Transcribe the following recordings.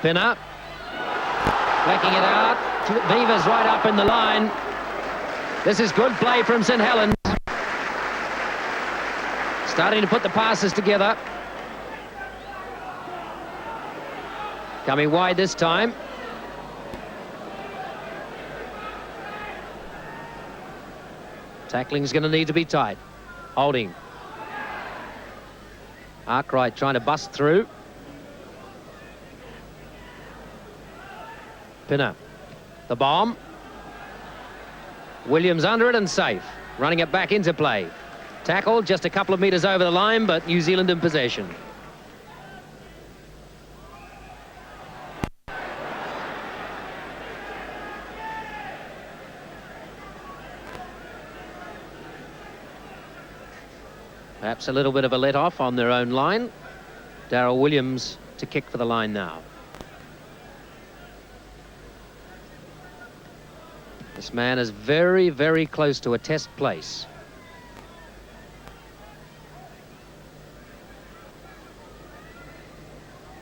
Pinner. Flecking it out. Beaver's right up in the line. This is good play from St Helens. Starting to put the passes together. Coming wide this time. Tackling's going to need to be tight. Holding. Arkwright trying to bust through. Pinner. The bomb. Williams under it and safe. Running it back into play. Tackle just a couple of metres over the line, but New Zealand in possession. Perhaps a little bit of a let-off on their own line. Darryl Williams to kick for the line now. This man is very, very close to a test place.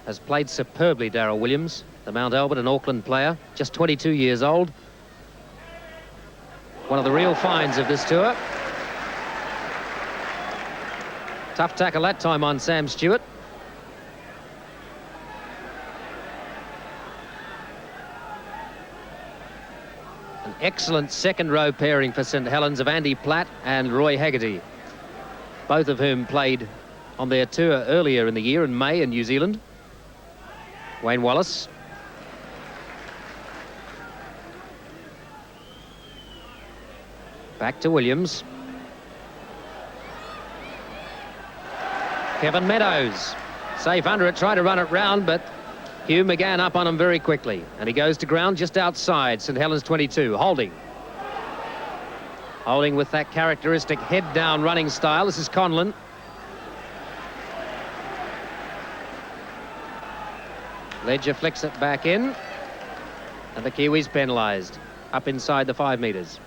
Has played superbly, Darryl Williams, the Mount Albert and Auckland player, just 22 years old. One of the real finds of this tour. Tough tackle that time on Sam Stewart. An excellent second row pairing for St Helens of Andy Platt and Roy Haggerty, both of whom played on their tour earlier in the year in May in New Zealand. Wayne Wallace. Back to Williams. Kevin Meadows, safe under it, trying to run it round, but Hugh McGann up on him very quickly. And he goes to ground just outside St Helens 22, holding. Holding with that characteristic head-down running style. This is Conlon. Ledger flicks it back in. And the Kiwis penalised, up inside the 5 metres.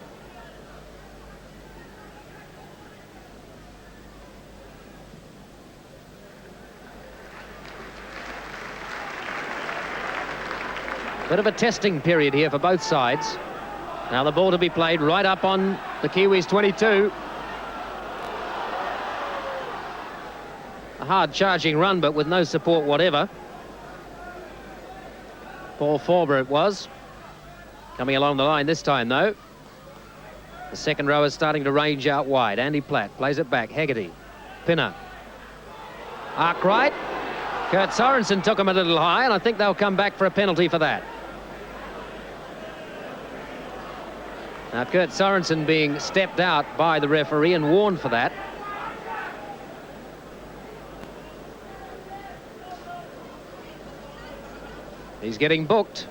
Bit of a testing period here for both sides. Now the ball to be played right up on the Kiwis 22. A hard charging run, but with no support whatever. Paul Forber it was. Coming along the line this time, though. The second row is starting to range out wide. Andy Platt plays it back. Haggerty. Pinner. Arkwright. Kurt Sorensen took him a little high, and I think they'll come back for a penalty for that. Now, Kurt Sorensen being stepped out by the referee and warned for that. He's getting booked.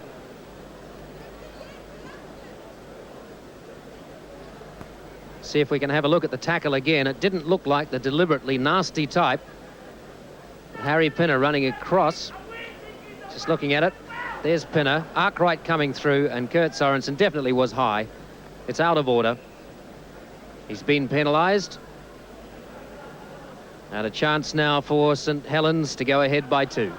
See if we can have a look at the tackle again. It didn't look like the deliberately nasty type. Harry Pinner running across. Just looking at it. There's Pinner. Arkwright coming through, and Kurt Sorensen definitely was high. It's out of order. He's been penalised. And a chance now for St Helens to go ahead by 2.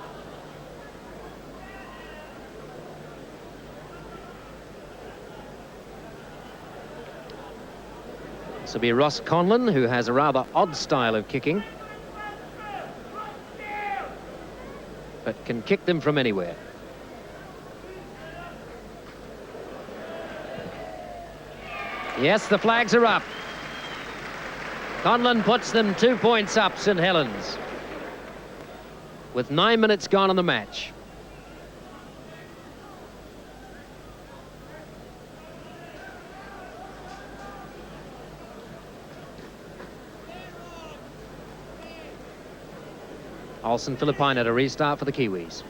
This will be Ross Conlon, who has a rather odd style of kicking, but can kick them from anywhere. Yes, the flags are up. Conlon puts them 2 points up, St Helens, with 9 minutes gone on the match. Olsen Philippine at a restart for the Kiwis.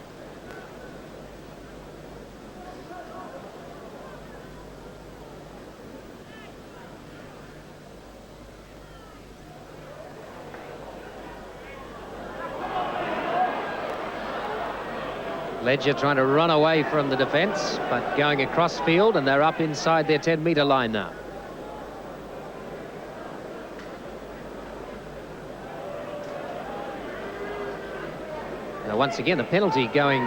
Ledger trying to run away from the defence, but going across field, and they're up inside their 10-metre line now. Now, once again, the penalty going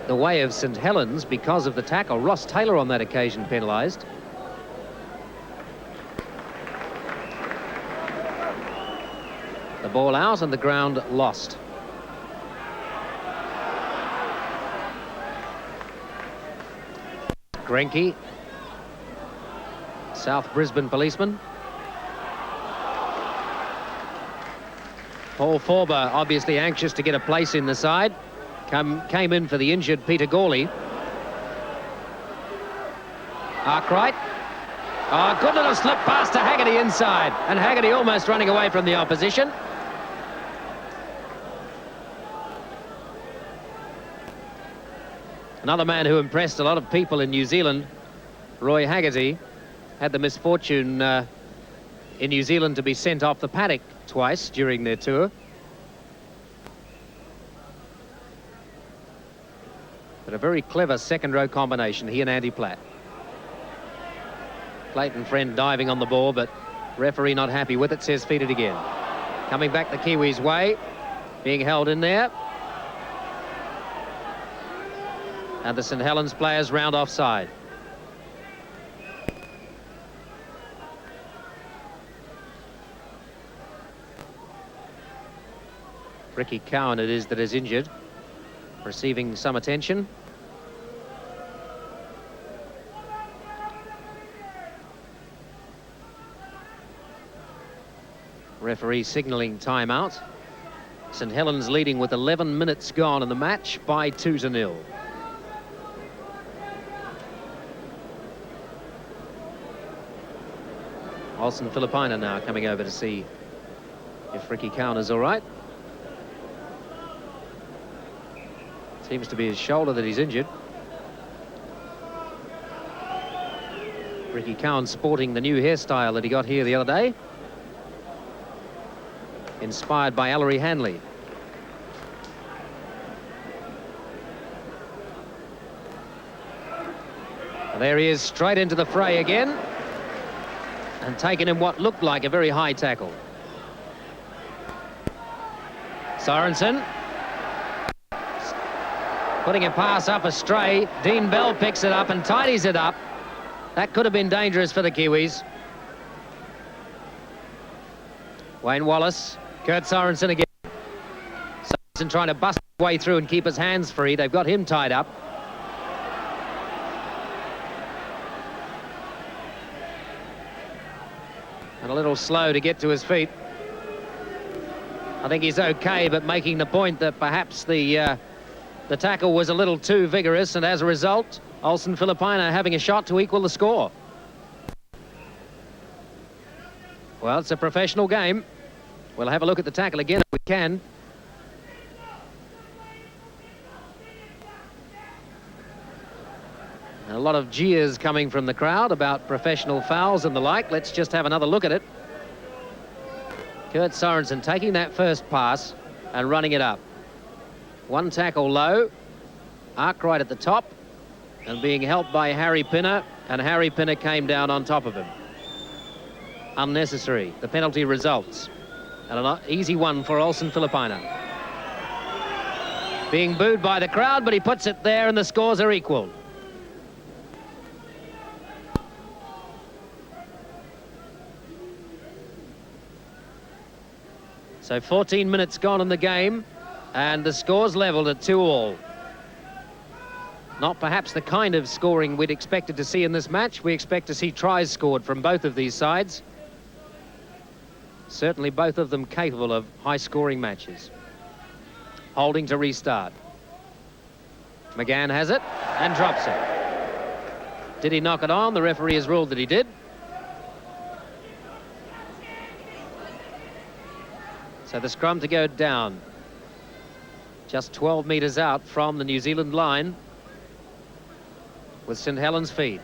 the way of St Helens because of the tackle. Ross Taylor on that occasion penalised. The ball out and the ground lost. Grenke, South Brisbane policeman. Paul Forber obviously anxious to get a place in the side. Came in for the injured Peter Gawley. Arkwright. Oh, good little slip pass to Haggerty inside. And Haggerty almost running away from the opposition. Another man who impressed a lot of people in New Zealand, Roy Haggerty, had the misfortune in New Zealand to be sent off the paddock twice during their tour. But a very clever second row combination, he and Andy Platt. Clayton Friend diving on the ball, but referee not happy with it, says feed it again. Coming back the Kiwis' way, being held in there. And the St Helens players round offside. Ricky Cowan it is that is injured, receiving some attention. Referee signalling timeout. St Helens leading with 11 minutes gone in the match by 2-0. Olsen Filipina now coming over to see if Ricky Cowan is all right. Seems to be his shoulder that he's injured. Ricky Cowan sporting the new hairstyle that he got here the other day, inspired by Ellery Hanley. And there he is, straight into the fray again, and taken in what looked like a very high tackle. Sorensen putting a pass up astray. Dean Bell picks it up and tidies it up. That could have been dangerous for the Kiwis. Wayne Wallace, Kurt Sorensen again. Sorensen trying to bust his way through and keep his hands free. They've got him tied up. And a little slow to get to his feet. I think he's okay, but making the point that perhaps the tackle was a little too vigorous, and as a result, Olsen Filipina having a shot to equal the score. Well, it's a professional game. We'll have a look at the tackle again if we can. A lot of jeers coming from the crowd about professional fouls and the like. Let's just have another look at it. Kurt Sorensen taking that first pass and running it up. One tackle low. Arkwright at the top and being helped by Harry Pinner, and Harry Pinner came down on top of him. Unnecessary. The penalty results. And an easy one for Olsen Filipina. Being booed by the crowd, but he puts it there and the scores are equal. So 14 minutes gone in the game, and the score's levelled at 2-2. Not perhaps the kind of scoring we'd expected to see in this match. We expect to see tries scored from both of these sides. Certainly both of them capable of high-scoring matches. Holding to restart. McGann has it and drops it. Did he knock it on? The referee has ruled that he did. So the scrum to go down. Just 12 metres out from the New Zealand line with St Helens feed.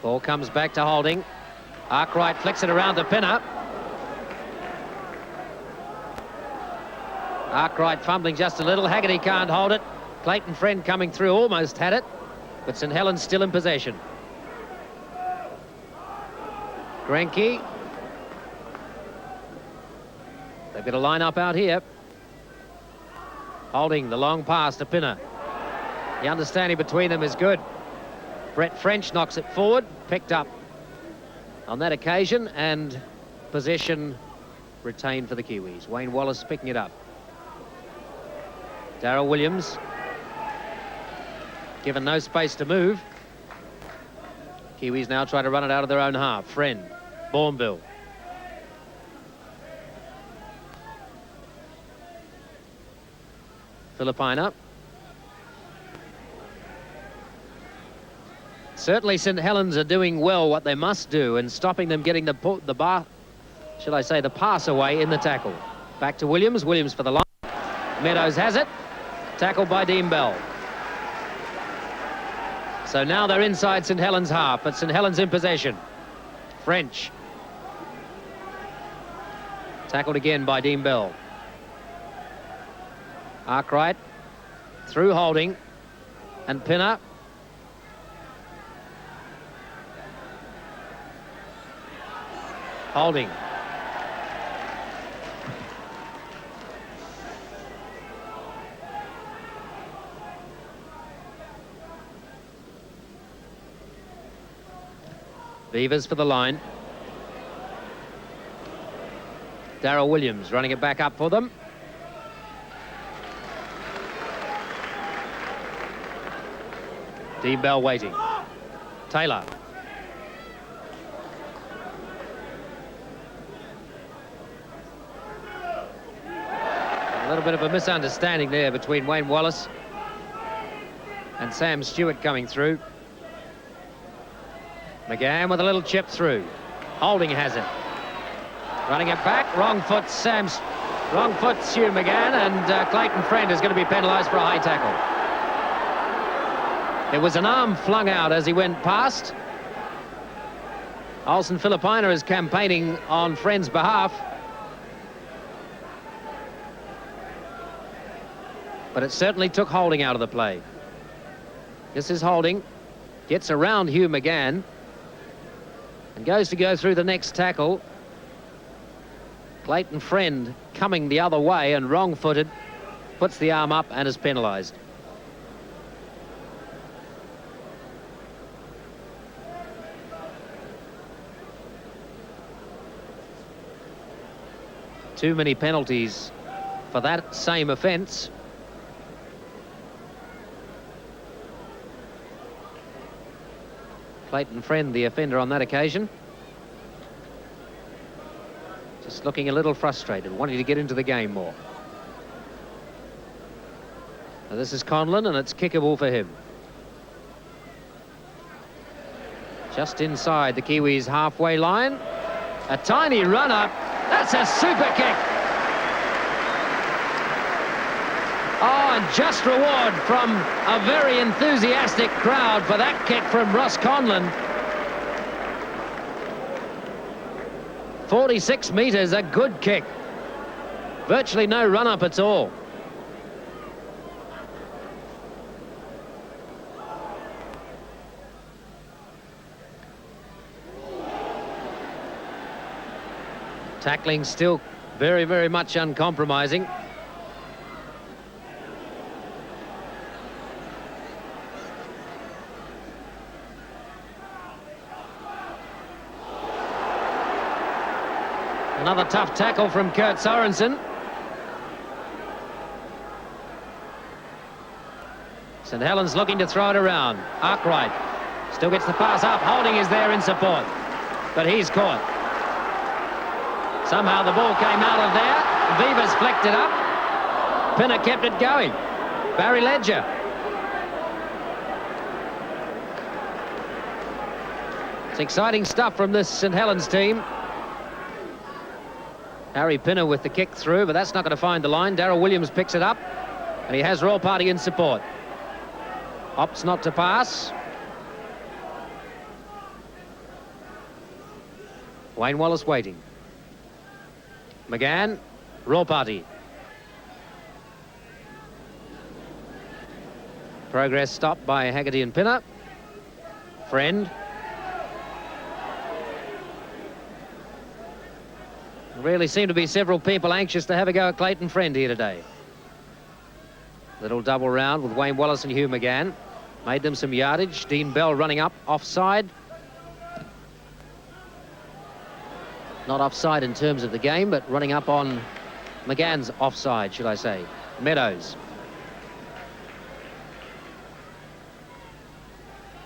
Ball comes back to Holding. Arkwright flicks it around to Pinner. Arkwright fumbling just a little. Haggerty can't hold it. Clayton Friend coming through, almost had it, but St Helens still in possession. Grenke. They've got a line-up out here. Holding the long pass to Pinner. The understanding between them is good. Brett French knocks it forward, picked up on that occasion, and possession retained for the Kiwis. Wayne Wallace picking it up. Darryl Williams given no space to move. Kiwis now try to run it out of their own half. Friend, Bourneville. Filipina. Certainly St Helens are doing well what they must do and stopping them getting the pass away in the tackle. Back to Williams. Williams for the line. Meadows has it. Tackled by Dean Bell. So now they're inside St Helens half, but St Helens in possession. French. Tackled again by Dean Bell. Arkwright through Holding and Pinner. Holding. Beavers for the line. Darryl Williams running it back up for them. Dean Bell waiting. Taylor. A little bit of a misunderstanding there between Wayne Wallace and Sam Stewart coming through. McGann with a little chip through. Holding has it. Running it back. Wrong foot, wrong foot, Stu McGann, and Clayton Friend is going to be penalised for a high tackle. There was an arm flung out as he went past. Olsen Filipina is campaigning on Friend's behalf. But it certainly took Holding out of the play. This is Holding. Gets around Hugh McGann. And goes to go through the next tackle. Clayton Friend coming the other way and wrong-footed. Puts the arm up and is penalised. Too many penalties for that same offence. Clayton Friend, the offender on that occasion. Just looking a little frustrated, wanting to get into the game more. Now this is Conlon, and it's kickable for him. Just inside the Kiwis' halfway line. A tiny run-up. That's a super kick. Oh, and just reward from a very enthusiastic crowd for that kick from Ross Conlon. 46 metres, a good kick. Virtually no run-up at all. Tackling still very, very much uncompromising. Another tough tackle from Kurt Sorensen. St Helens looking to throw it around. Arkwright still gets the pass up. Holding is there in support, but he's caught. Somehow the ball came out of there. Vivas flicked it up. Pinner kept it going. Barry Ledger. It's exciting stuff from this St Helens team. Harry Pinner with the kick through, but that's not going to find the line. Darryl Williams picks it up, and he has Royal Party in support. Opts not to pass. Wayne Wallace waiting. McGann, Royal Party. Progress stopped by Haggerty and Pinner. Friend. Really seem to be several people anxious to have a go at Clayton Friend here today. Little double round with Wayne Wallace and Hugh McGann. Made them some yardage. Dean Bell running up offside. Not offside in terms of the game, but running up on McGann's offside, should I say. Meadows.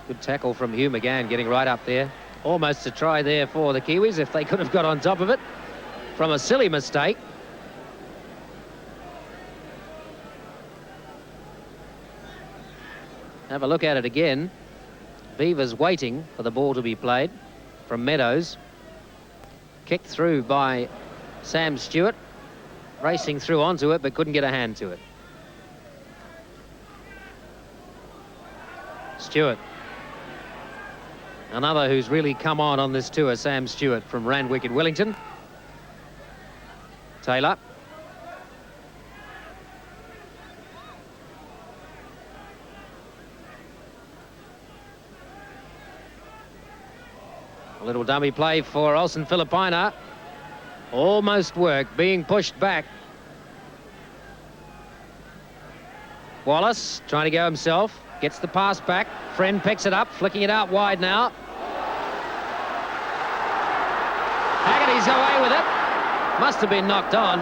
Good tackle from Hugh McGann, getting right up there. Almost a try there for the Kiwis if they could have got on top of it from a silly mistake. Have a look at it again. Beaver's waiting for the ball to be played from Meadows. Kicked through by Sam Stewart. Racing through onto it, but couldn't get a hand to it. Stewart. Another who's really come on this tour, Sam Stewart from Randwick in Wellington. Taylor. A little dummy play for Olsen Filipina. Almost worked, being pushed back. Wallace trying to go himself. Gets the pass back. Friend picks it up, flicking it out wide now. Haggerty's away with it. Must have been knocked on.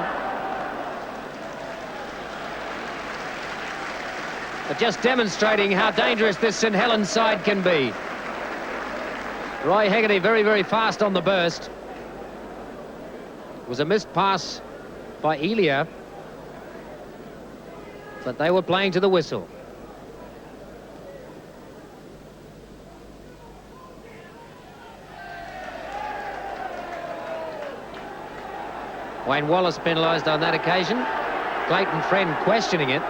But just demonstrating how dangerous this St Helens side can be. Roy Haggerty very, very fast on the burst. It was a missed pass by Elia, but they were playing to the whistle. Wayne Wallace penalised on that occasion. Clayton Friend questioning it.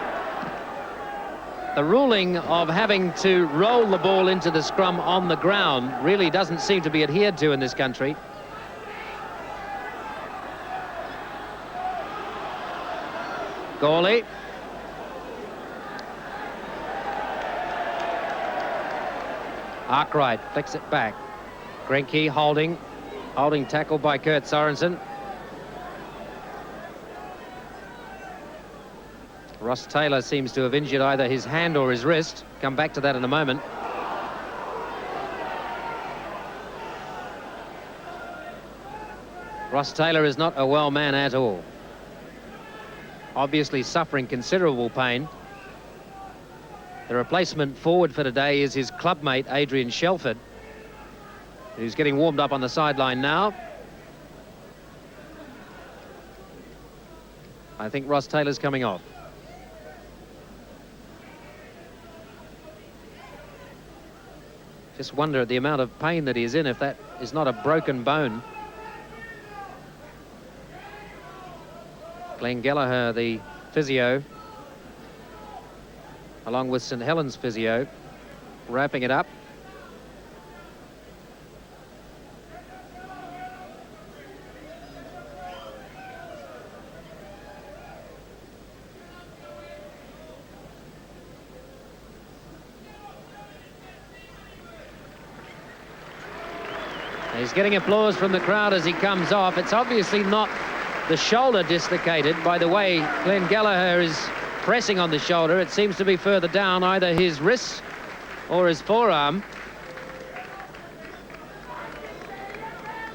The ruling of having to roll the ball into the scrum on the ground really doesn't seem to be adhered to in this country. Gawley. Arkwright flicks it back. Grenke holding tackle by Kurt Sorensen. Ross Taylor seems to have injured either his hand or his wrist. Come back to that in a moment. Ross Taylor is not a well man at all. Obviously suffering considerable pain. The replacement forward for today is his clubmate Adrian Shelford, who's getting warmed up on the sideline now. I think Ross Taylor's coming off. Just wonder at the amount of pain that he is in, if that is not a broken bone. Glenn Gallagher, the physio, along with St Helens physio, wrapping it up. He's getting applause from the crowd as he comes off. It's obviously not the shoulder dislocated by the way Glenn Gallagher is pressing on the shoulder. It seems to be further down, either his wrist or his forearm.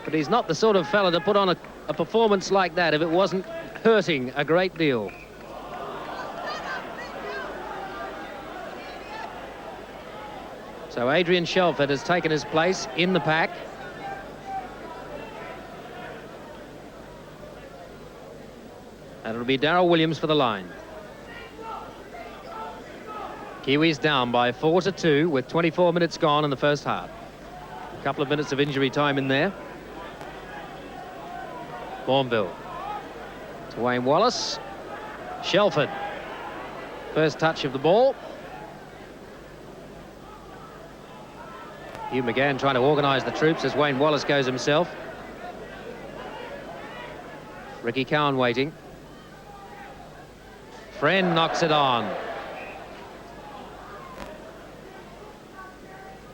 But he's not the sort of fella to put on a performance like that if it wasn't hurting a great deal. So Adrian Shelford has taken his place in the pack. And it'll be Darryl Williams for the line. Kiwis down by 4-2 with 24 minutes gone in the first half. A couple of minutes of injury time in there. Bourneville to Wayne Wallace. Shelford. First touch of the ball. Hugh McGann trying to organise the troops as Wayne Wallace goes himself. Ricky Cowan waiting. Friend knocks it on.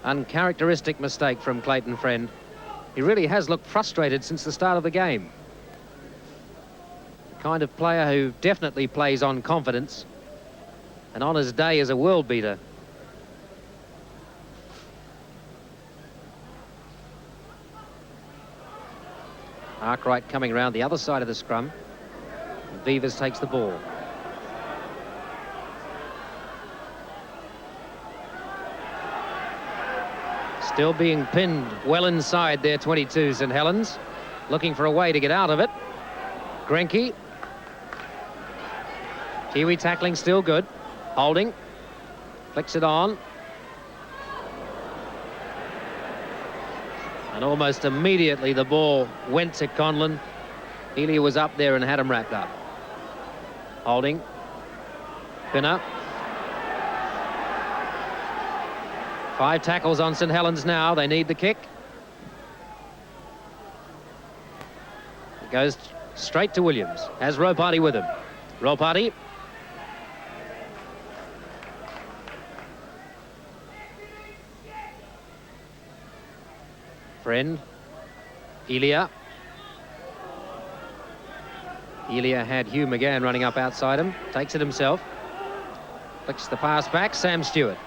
Uncharacteristic mistake from Clayton Friend. He really has looked frustrated since the start of the game. Kind of player who definitely plays on confidence, and on his day is a world beater. Arkwright coming around the other side of the scrum. Vivas takes the ball. Still being pinned well inside their 22, St Helens. Looking for a way to get out of it. Grenke. Kiwi tackling still good. Holding. Flicks it on. And almost immediately the ball went to Conlon. Elia was up there and had him wrapped up. Holding. Pinner. 5 tackles on St Helens now. They need the kick. It goes straight to Williams. Has Ropati with him. Ropati. Friend. Elia. Elia had Hugh McGann running up outside him. Takes it himself. Flicks the pass back. Sam Stewart.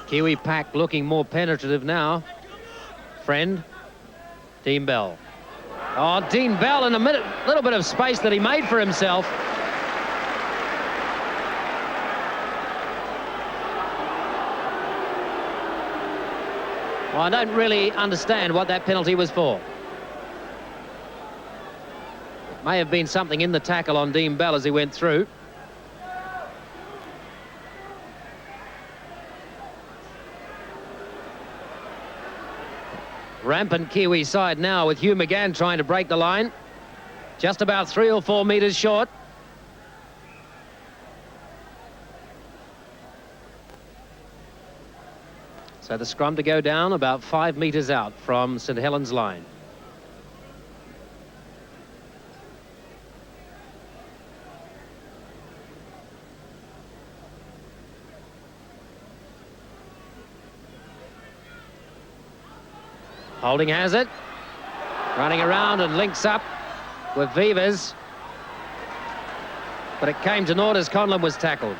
Kiwi pack looking more penetrative now. Friend. Dean Bell. Oh, Dean Bell in a little bit of space that he made for himself. Well, I don't really understand what that penalty was for. It may have been something in the tackle on Dean Bell as he went through. Rampant Kiwi side now with Hugh McGann trying to break the line. Just about 3 or 4 metres short. So the scrum to go down about 5 metres out from St Helens line. Holding has it. Running around and links up with Vivas. But it came to naught as Conlon was tackled.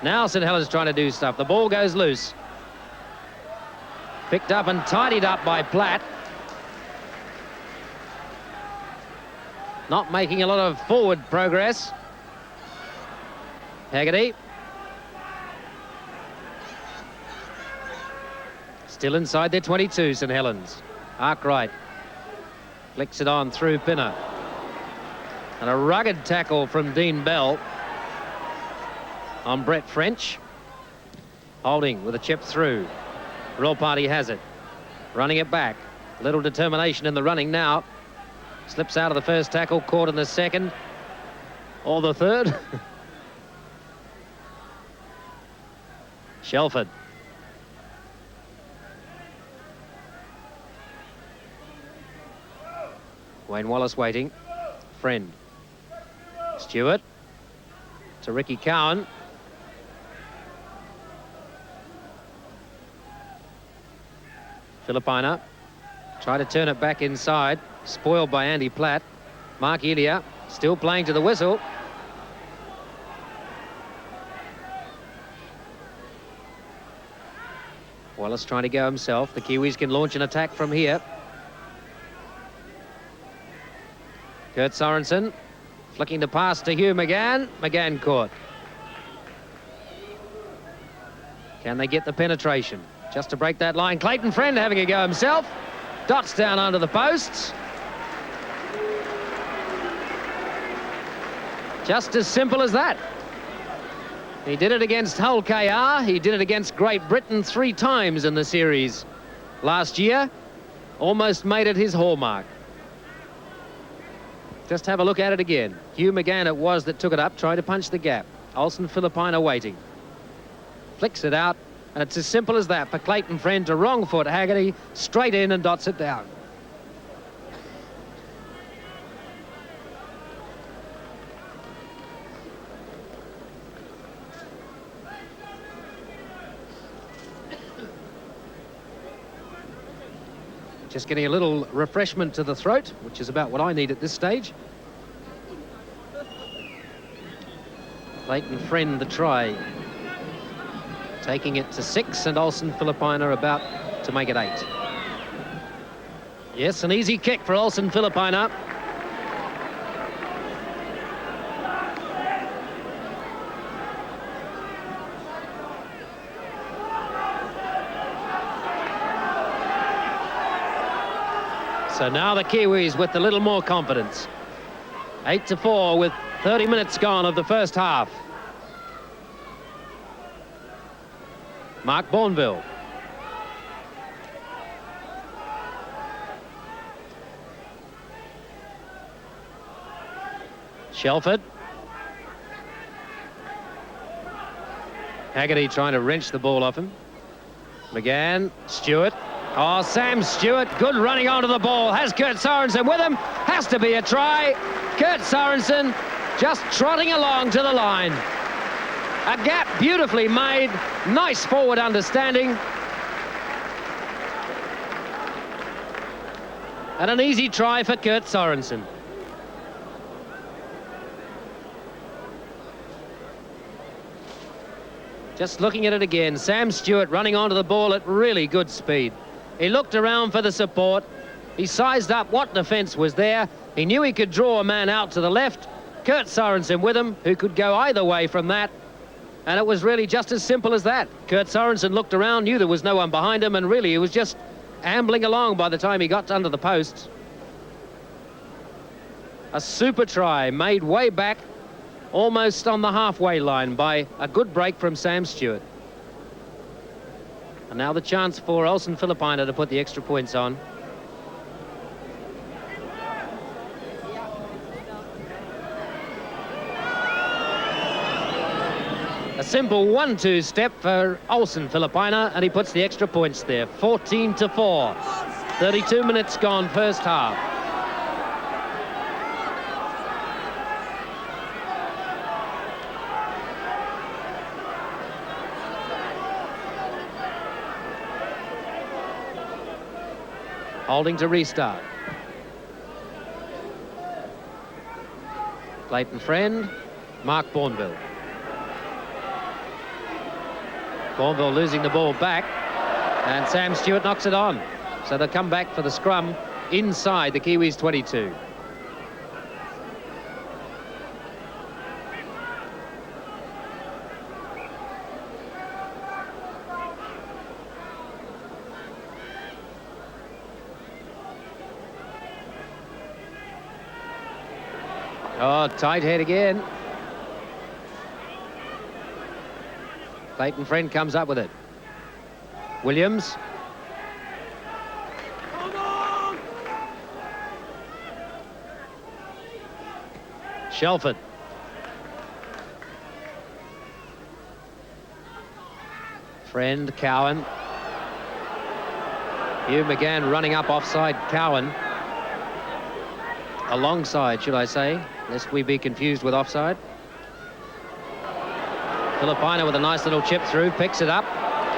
Now St Helens trying to do stuff. The ball goes loose. Picked up and tidied up by Platt. Not making a lot of forward progress. Haggerty. Still inside their 22, St Helens. Arkwright flicks it on through Pinner. And a rugged tackle from Dean Bell on Brett French. Holding with a chip through. Ropati has it. Running it back. Little determination in the running now. Slips out of the first tackle, caught in the second. Or the third. Shelford. Wayne Wallace waiting. Friend. Stewart. To Ricky Cowan. Filipina. Try to turn it back inside. Spoiled by Andy Platt. Mark Elia still playing to the whistle. Wallace trying to go himself. The Kiwis can launch an attack from here. Kurt Sorensen flicking the pass to Hugh McGann. McGann caught. Can they get the penetration? Just to break that line. Clayton Friend having a go himself. Dots down under the posts. Just as simple as that. He did it against Hull KR. He did it against Great Britain 3 times in the series last year. Almost made it his hallmark. Just have a look at it again. Hugh McGann it was that took it up, trying to punch the gap. Olsen Filipina waiting. Flicks it out, and it's as simple as that for Clayton Friend to wrong foot Haggerty, straight in and dots it down. Just getting a little refreshment to the throat, which is about what I need at this stage. Clayton Friend, the try. Taking it to 6, and Olsen Filipina about to make it 8. Yes, an easy kick for Olsen Filipina. So now the Kiwis with a little more confidence. 8-4 with 30 minutes gone of the first half. Mark Bourneville. Shelford. Haggerty trying to wrench the ball off him. McGann, Stewart. Oh, Sam Stewart, good running onto the ball. Has Kurt Sorensen with him. Has to be a try. Kurt Sorensen just trotting along to the line. A gap beautifully made. Nice forward understanding. And an easy try for Kurt Sorensen. Just looking at it again, Sam Stewart running onto the ball at really good speed. He looked around for the support. He sized up what defence was there. He knew he could draw a man out to the left. Kurt Sorensen with him, who could go either way from that. And it was really just as simple as that. Kurt Sorensen looked around, knew there was no one behind him, and really he was just ambling along by the time he got under the posts. A super try made way back, almost on the halfway line by a good break from Sam Stewart. And now the chance for Olsen Filipina to put the extra points on. A simple 1-2 step for Olsen Filipina, and he puts the extra points there. 14-4. 32 minutes gone first half. Holding to restart. Clayton Friend, Mark Bourneville. Bourneville losing the ball back, and Sam Stewart knocks it on. So they'll come back for the scrum inside the Kiwis 22. Oh, tight head again. Clayton Friend comes up with it. Williams. Shelford. Friend, Cowan. Hugh McGann running up offside Cowan. Alongside, should I say, lest we be confused with offside. Filipina with a nice little chip through, picks it up,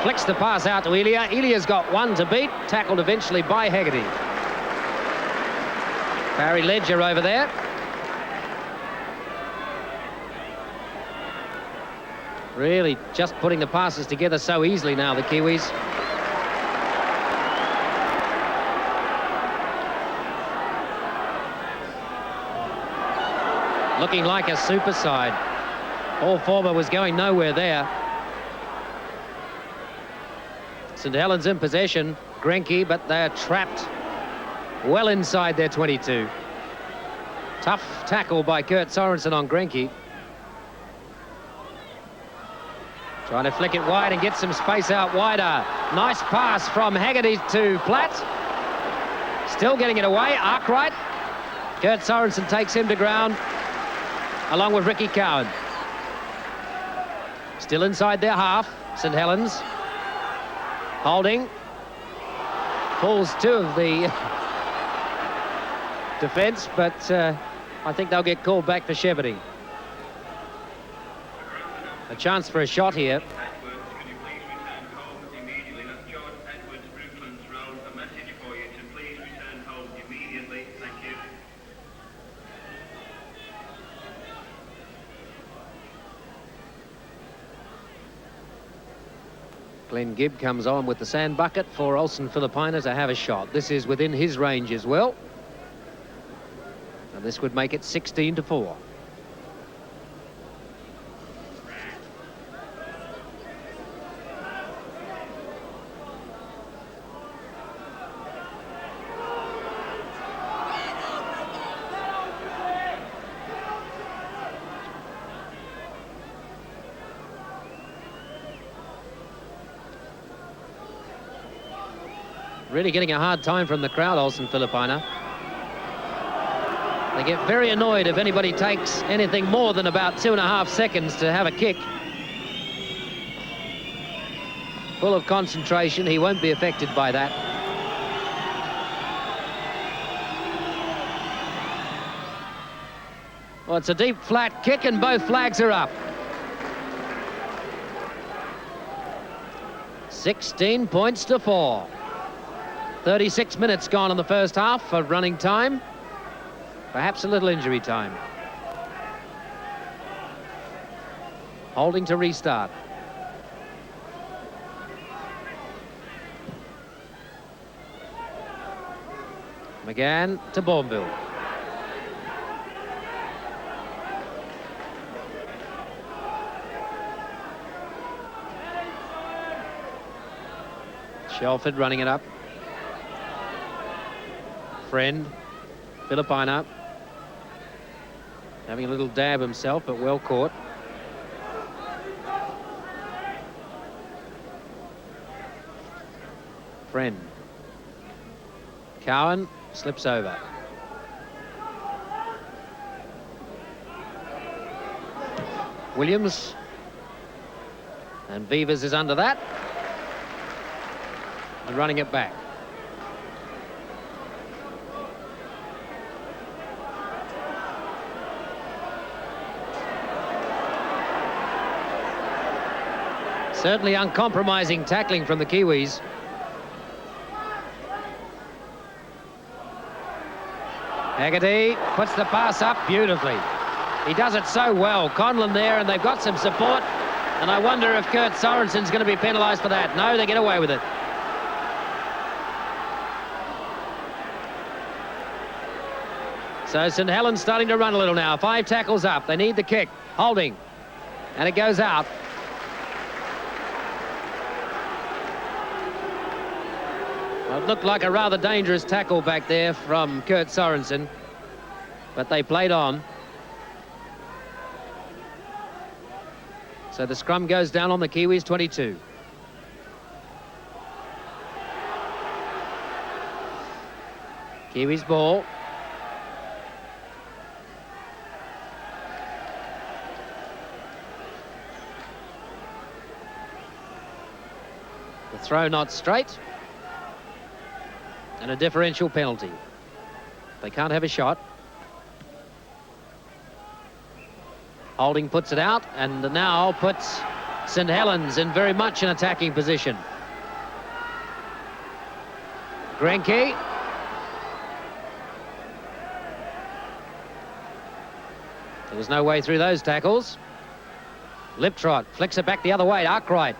flicks the pass out to Elia. Elia's got one to beat, tackled eventually by Haggerty. Barry Ledger over there. Really just putting the passes together so easily now, the Kiwis. Looking like a super side. Paul Former was going nowhere there. St Helens in possession. Grenke, but they're trapped well inside their 22. Tough tackle by Kurt Sorensen on Grenke. Trying to flick it wide and get some space out wider. Nice pass from Haggerty to Platt. Still getting it away. Arkwright. Kurt Sorensen takes him to ground, along with Ricky Cowan. Still inside their half, St Helens. Holding. Pulls two of the defence, but I think they'll get called back for shepherding. A chance for a shot here. Glenn Gibb comes on with the sand bucket for Olsen Filipina to have a shot. This is within his range as well. And this would make it 16-4. Really getting a hard time from the crowd, Olsen Filipina. They get very annoyed if anybody takes anything more than about 2.5 seconds to have a kick. Full of concentration, he won't be affected by that. Well, it's a deep, flat kick, and both flags are up. 16 points to 4. 36 minutes gone in the first half for running time. Perhaps a little injury time. Holding to restart. McGann to Bourneville. Shelford running it up. Friend, Filipina, having a little dab himself, but well caught. Friend. Cowan slips over. Williams. And Vivas is under that. And running it back. Certainly uncompromising tackling from the Kiwis. Haggerty puts the pass up beautifully. He does it so well. Conlon there, and they've got some support. And I wonder if Kurt Sorensen's going to be penalised for that. No, they get away with it. So St Helens starting to run a little now. 5 tackles up. They need the kick. Holding. And it goes out. Well, it looked like a rather dangerous tackle back there from Kurt Sorensen, but they played on. So the scrum goes down on the Kiwis 22. Kiwis ball. The throw not straight. And a differential penalty. They can't have a shot. Holding puts it out, and now puts St Helens in very much an attacking position. Grenke. There was no way through those tackles. Liptrot flicks it back the other way. Arkwright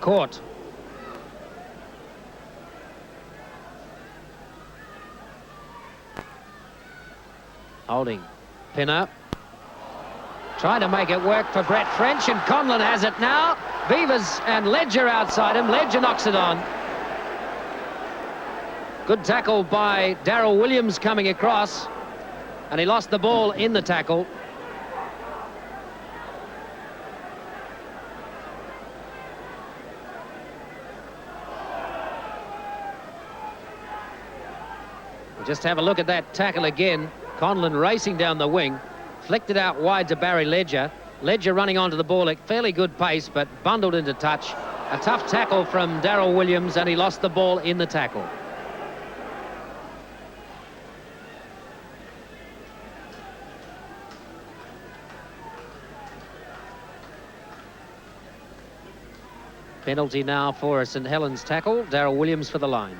caught. Holding. Pinner. Trying to make it work for Brett French, and Conlon has it now. Vivas and Ledger outside him. Ledger knocks it on. Good tackle by Darryl Williams coming across, and he lost the ball in the tackle. Just have a look at that tackle again. Conlon racing down the wing, flicked it out wide to Barry Ledger. Ledger running onto the ball at fairly good pace, but bundled into touch. A tough tackle from Darryl Williams, and he lost the ball in the tackle. Penalty now for a St Helens tackle. Darryl Williams for the line.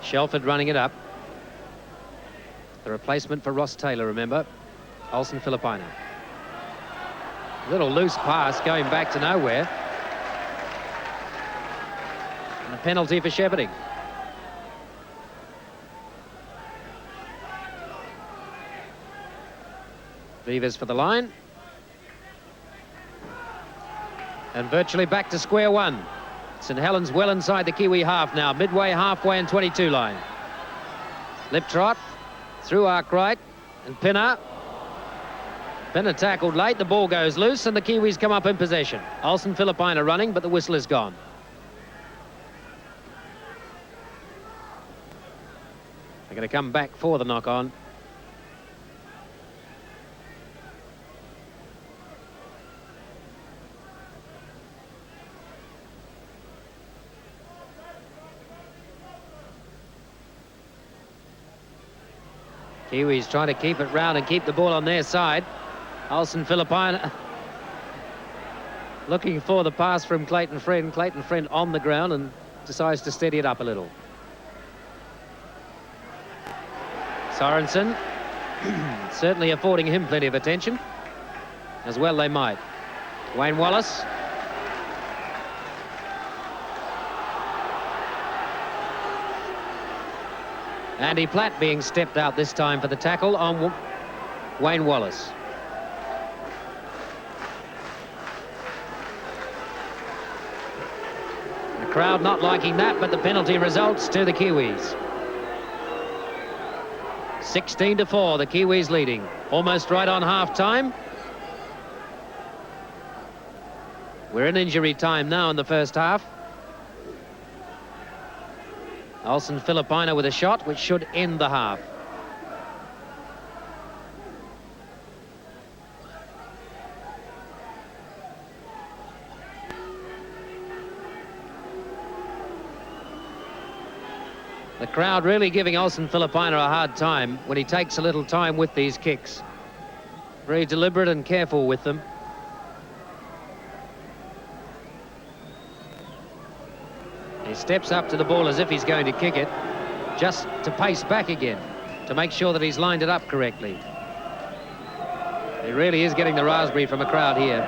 Shelford running it up. The replacement for Ross Taylor, remember. Olsen Filipino. Little loose pass going back to nowhere. And a penalty for shepherding. Vivas for the line. And virtually back to square one. St Helens well inside the Kiwi half now, midway, halfway and 22 line. Lip trot, through arc right, and Pinner. Pinner tackled late, the ball goes loose, and the Kiwis come up in possession. Olsen Filipino running, but the whistle is gone. They're going to come back for the knock-on. Kiwis trying to keep it round and keep the ball on their side. Olsen Filipino looking for the pass from Clayton Friend. Clayton Friend on the ground and decides to steady it up a little. Sorensen certainly affording him plenty of attention. As well they might. Wayne Wallace. Andy Platt being stepped out this time for the tackle on Wayne Wallace. The crowd not liking that, but the penalty results to the Kiwis. 16-4, the Kiwis leading. Almost right on half-time. We're in injury time now in the first half. Olsen Filipino with a shot which should end the half. The crowd really giving Olsen Filipino a hard time when he takes a little time with these kicks. Very deliberate and careful with them. He steps up to the ball as if he's going to kick it, just to pace back again, to make sure that he's lined it up correctly. He really is getting the raspberry from a crowd here.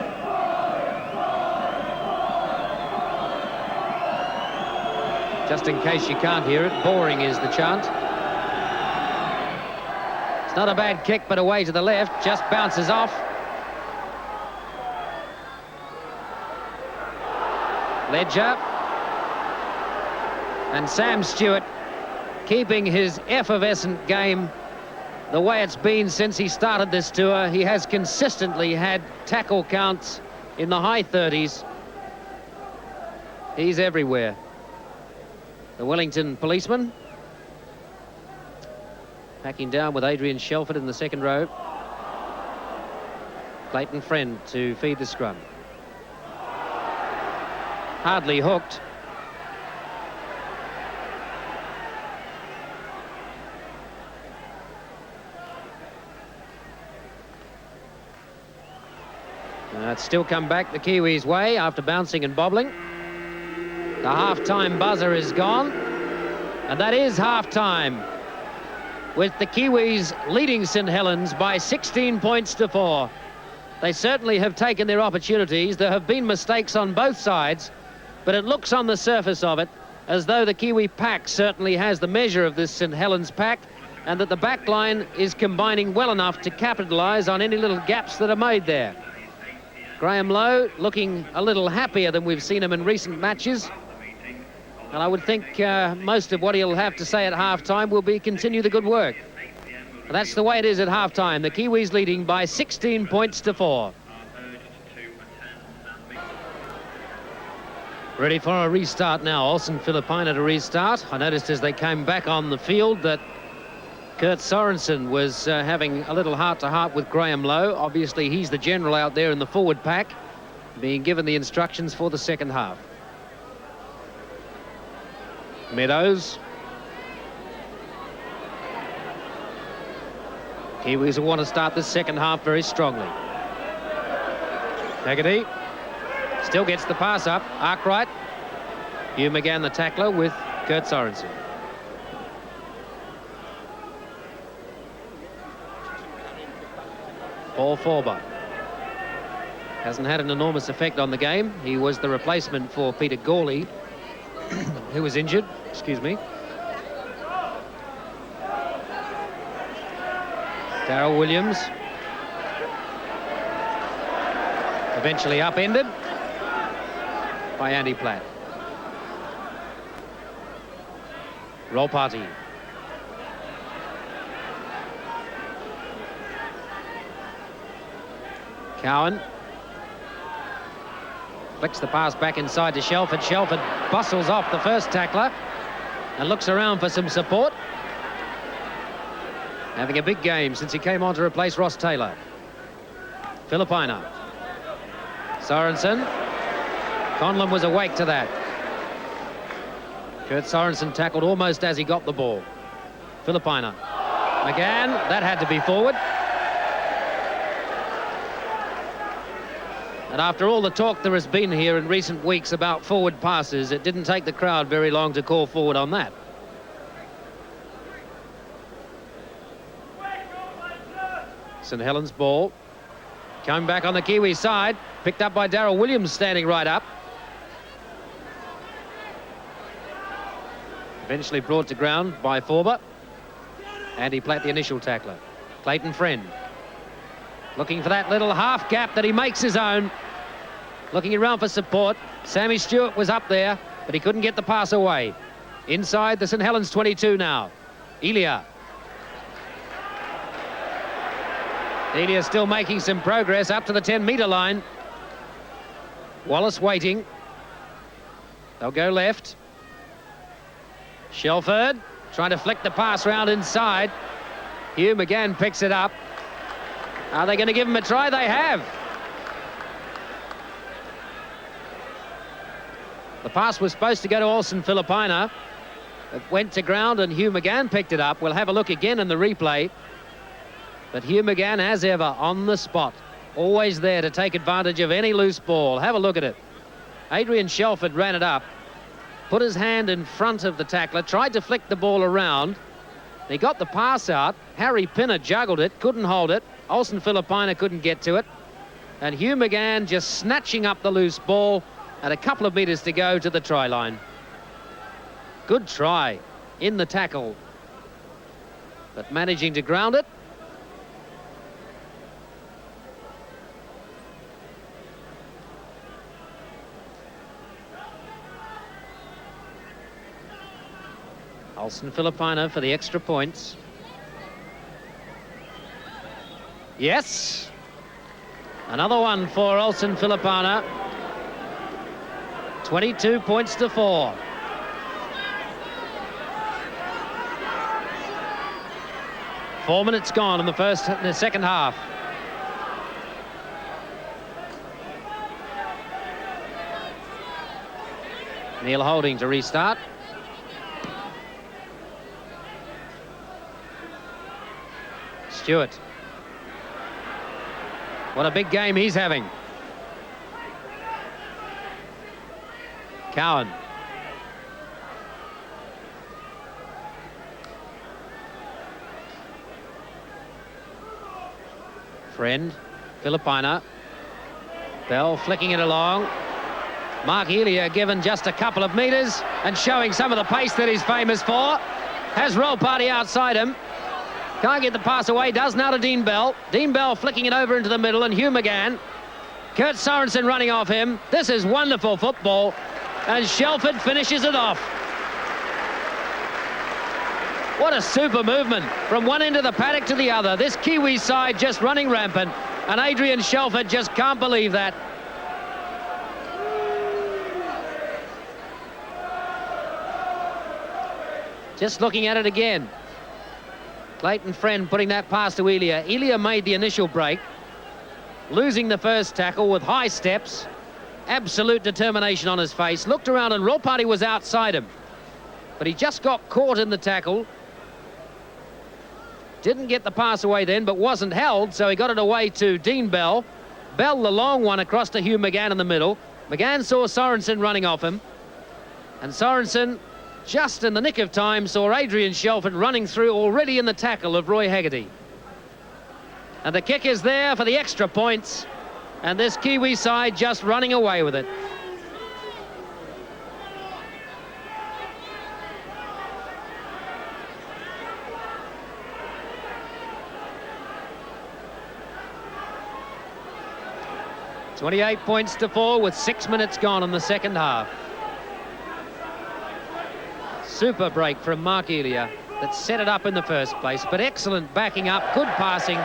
Just in case you can't hear it, boring is the chant. It's not a bad kick, but away to the left, just bounces off. Ledger. And Sam Stewart keeping his effervescent game the way it's been since he started this tour. He has consistently had tackle counts in the high 30s. He's everywhere. The Wellington policeman packing down with Adrian Shelford in the second row. Clayton Friend to feed the scrum. Hardly hooked. It's still come back the Kiwis' way after bouncing and bobbling. The half-time buzzer is gone. And that is half-time, with the Kiwis leading St Helens by 16 points to 4. They certainly have taken their opportunities. There have been mistakes on both sides, but it looks on the surface of it as though the Kiwi pack certainly has the measure of this St Helens pack, and that the back line is combining well enough to capitalise on any little gaps that are made there. Graham Lowe looking a little happier than we've seen him in recent matches. And I would think most of what he'll have to say at half-time will be continue the good work. And that's the way it is at half-time. The Kiwis leading by 16 points to 4. Ready for a restart now. Olsen Filipino to restart. I noticed as they came back on the field that Kurt Sorensen was having a little heart-to-heart with Graham Lowe. Obviously, he's the general out there in the forward pack, being given the instructions for the second half. Meadows. Kiwis will want to start the second half very strongly. Haggerty still gets the pass up. Arkwright. Hugh McGann, the tackler, with Kurt Sorensen. Paul Forber hasn't had an enormous effect on the game. He was the replacement for Peter Gawley, who was injured. Excuse me. Darryl Williams. Eventually upended by Andy Platt. Roll party. Cowan flicks the pass back inside to Shelford. Shelford bustles off the first tackler and looks around for some support. Having a big game since he came on to replace Ross Taylor. Filipina. Sorensen. Conlon was awake to that. Kurt Sorensen tackled almost as he got the ball. Filipina. McGann, that had to be forward. And after all the talk there has been here in recent weeks about forward passes, it didn't take the crowd very long to call forward on that. St Helens ball. Coming back on the Kiwi side. Picked up by Darryl Williams, standing right up. Eventually brought to ground by Forber. Andy Platt, the initial tackler. Clayton Friend. Looking for that little half gap that he makes his own. Looking around for support. Sammy Stewart was up there, but he couldn't get the pass away. Inside the St Helens 22 now. Elia. Elia still making some progress up to the 10-metre line. Wallace waiting. They'll go left. Shelford trying to flick the pass round inside. Hugh McGann picks it up. Are they going to give him a try? They have. The pass was supposed to go to Olsen Filipina. It went to ground and Hugh McGann picked it up. We'll have a look again in the replay. But Hugh McGann, as ever, on the spot. Always there to take advantage of any loose ball. Have a look at it. Adrian Shelford ran it up. Put his hand in front of the tackler. Tried to flick the ball around. He got the pass out. Harry Pinner juggled it. Couldn't hold it. Olsen Filipina couldn't get to it. And Hugh McGann just snatching up the loose ball. And a couple of metres to go to the try line. Good try in the tackle. But managing to ground it. Olsen Filipina for the extra points. Yes. Another one for Olsen Filipina. 22 points to 4. Four minutes gone in the second half. Neil Holding to restart. Stewart. What a big game he's having. Cowan. Friend. Filipina. Bell flicking it along. Mark Elia given just a couple of metres and showing some of the pace that he's famous for. Has Roll Party outside him. Can't get the pass away, does now to Dean Bell. Dean Bell flicking it over into the middle and Hugh McGann. Kurt Sorensen running off him. This is wonderful football. And Shelford finishes it off. What a super movement from one end of the paddock to the other. This Kiwi side just running rampant. And Adrian Shelford just can't believe that. Just looking at it again. Clayton Friend putting that pass to Elia. Elia made the initial break. Losing the first tackle with high steps. Absolute determination on his face. Looked around and Roll Party was outside him. But he just got caught in the tackle. Didn't get the pass away then, but wasn't held, so he got it away to Dean Bell. Bell, the long one, across to Hugh McGann in the middle. McGann saw Sorensen running off him. And Sorensen, just in the nick of time, saw Adrian Shelford running through already in the tackle of Roy Haggerty. And the kick is there for the extra points. And this Kiwi side just running away with it. .28 points to 4 with 6 minutes gone in the second half. Super break from Mark Elia that set it up in the first place, but excellent backing up, good passing,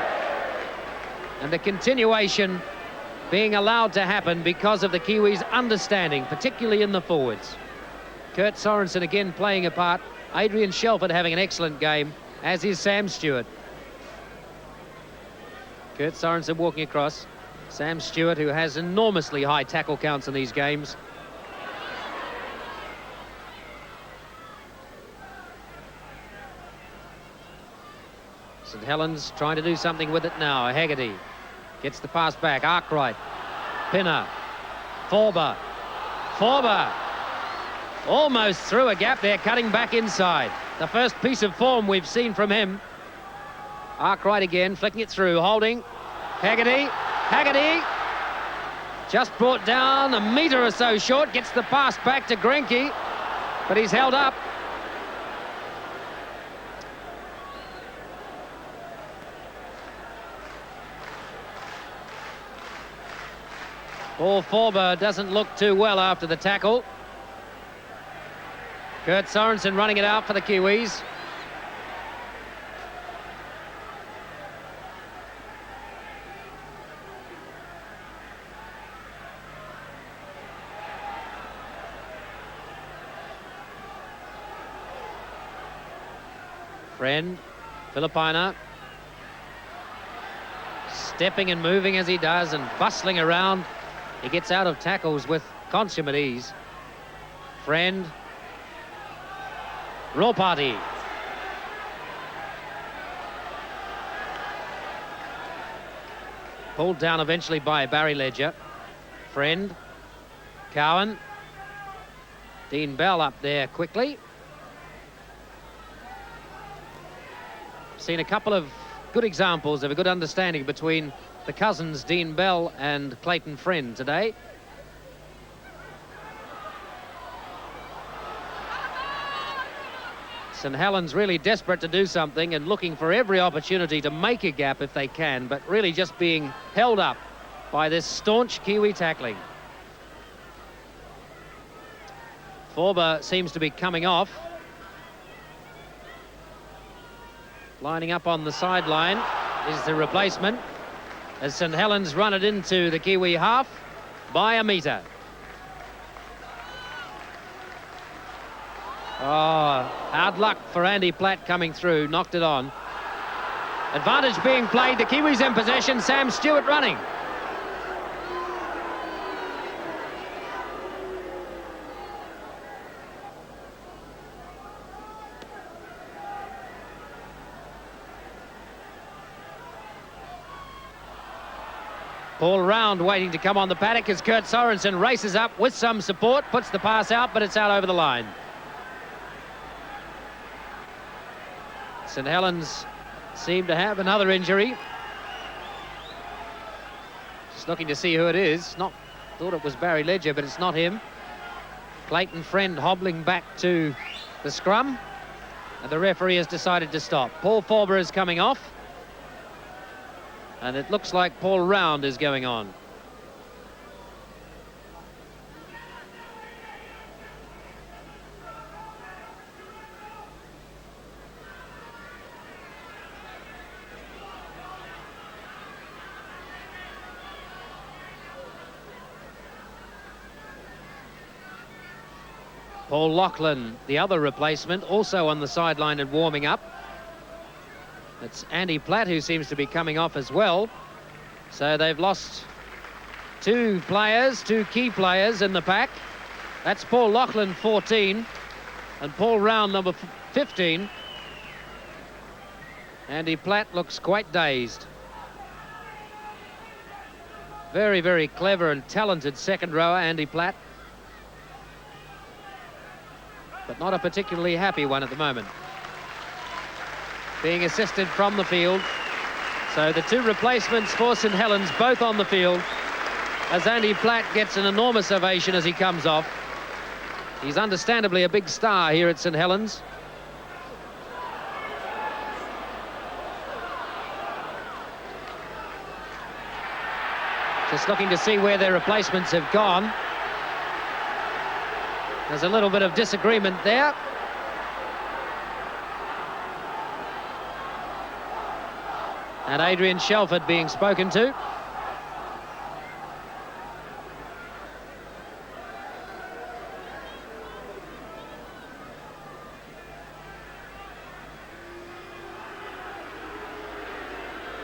and the continuation being allowed to happen because of the Kiwis' understanding, particularly in the forwards. Kurt Sorensen again playing a part. Adrian Shelford having an excellent game, as is Sam Stewart. Kurt Sorensen walking across. Sam Stewart, who has enormously high tackle counts in these games. St Helens trying to do something with it now. Haggerty gets the pass back. Arkwright, Pinner, Forber. Almost through a gap there, cutting back inside. The first piece of form we've seen from him. Arkwright again, flicking it through, holding. Haggerty just brought down a metre or so short, gets the pass back to Grenke, but he's held up. Paul Forber doesn't look too well after the tackle. Kurt Sorensen running it out for the Kiwis. Friend, Filipina, stepping and moving as he does and bustling around. He gets out of tackles with consummate ease. Friend, Ropati. Pulled down eventually by Barry Ledger. Friend, Cowan, Dean Bell up there quickly. Seen a couple of good examples of a good understanding between the cousins Dean Bell and Clayton Friend today. St Helens really desperate to do something and looking for every opportunity to make a gap if they can, but really just being held up by this staunch Kiwi tackling. Forber seems to be coming off. Lining up on the sideline is the replacement as St Helens run it into the Kiwi half by a metre. Oh, hard luck for Andy Platt coming through, knocked it on. Advantage being played, the Kiwis in possession, Sam Stewart running. Paul Round waiting to come on the paddock as Kurt Sorensen races up with some support, puts the pass out, but it's out over the line. St Helens seem to have another injury. Just looking to see who it is. Thought it was Barry Ledger, but it's not him. Clayton Friend hobbling back to the scrum, and the referee has decided to stop. Paul Forber is coming off. And it looks like Paul Round is going on. Paul Lachlan, the other replacement, also on the sideline and warming up. It's Andy Platt who seems to be coming off as well. So they've lost two key players in the pack. That's Paul Lachlan, 14, and Paul Round, number 15. Andy Platt looks quite dazed. Very, very clever and talented second rower, Andy Platt. But not a particularly happy one at the moment. Being assisted from the field, So the two replacements for St Helens, both on the field, as Andy Platt gets an enormous ovation as he comes off. He's understandably a big star here at St Helens. Just looking to see where their replacements have gone. There's a little bit of disagreement there. And Adrian Shelford being spoken to.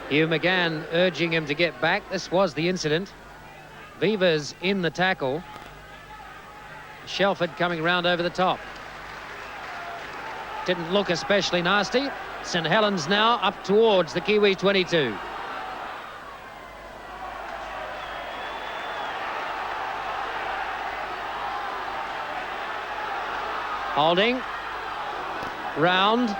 Hugh McGann urging him to get back. This was the incident. Vivas in the tackle. Shelford coming round over the top. Didn't look especially nasty. St Helens now up towards the Kiwi 22. Holding. Round.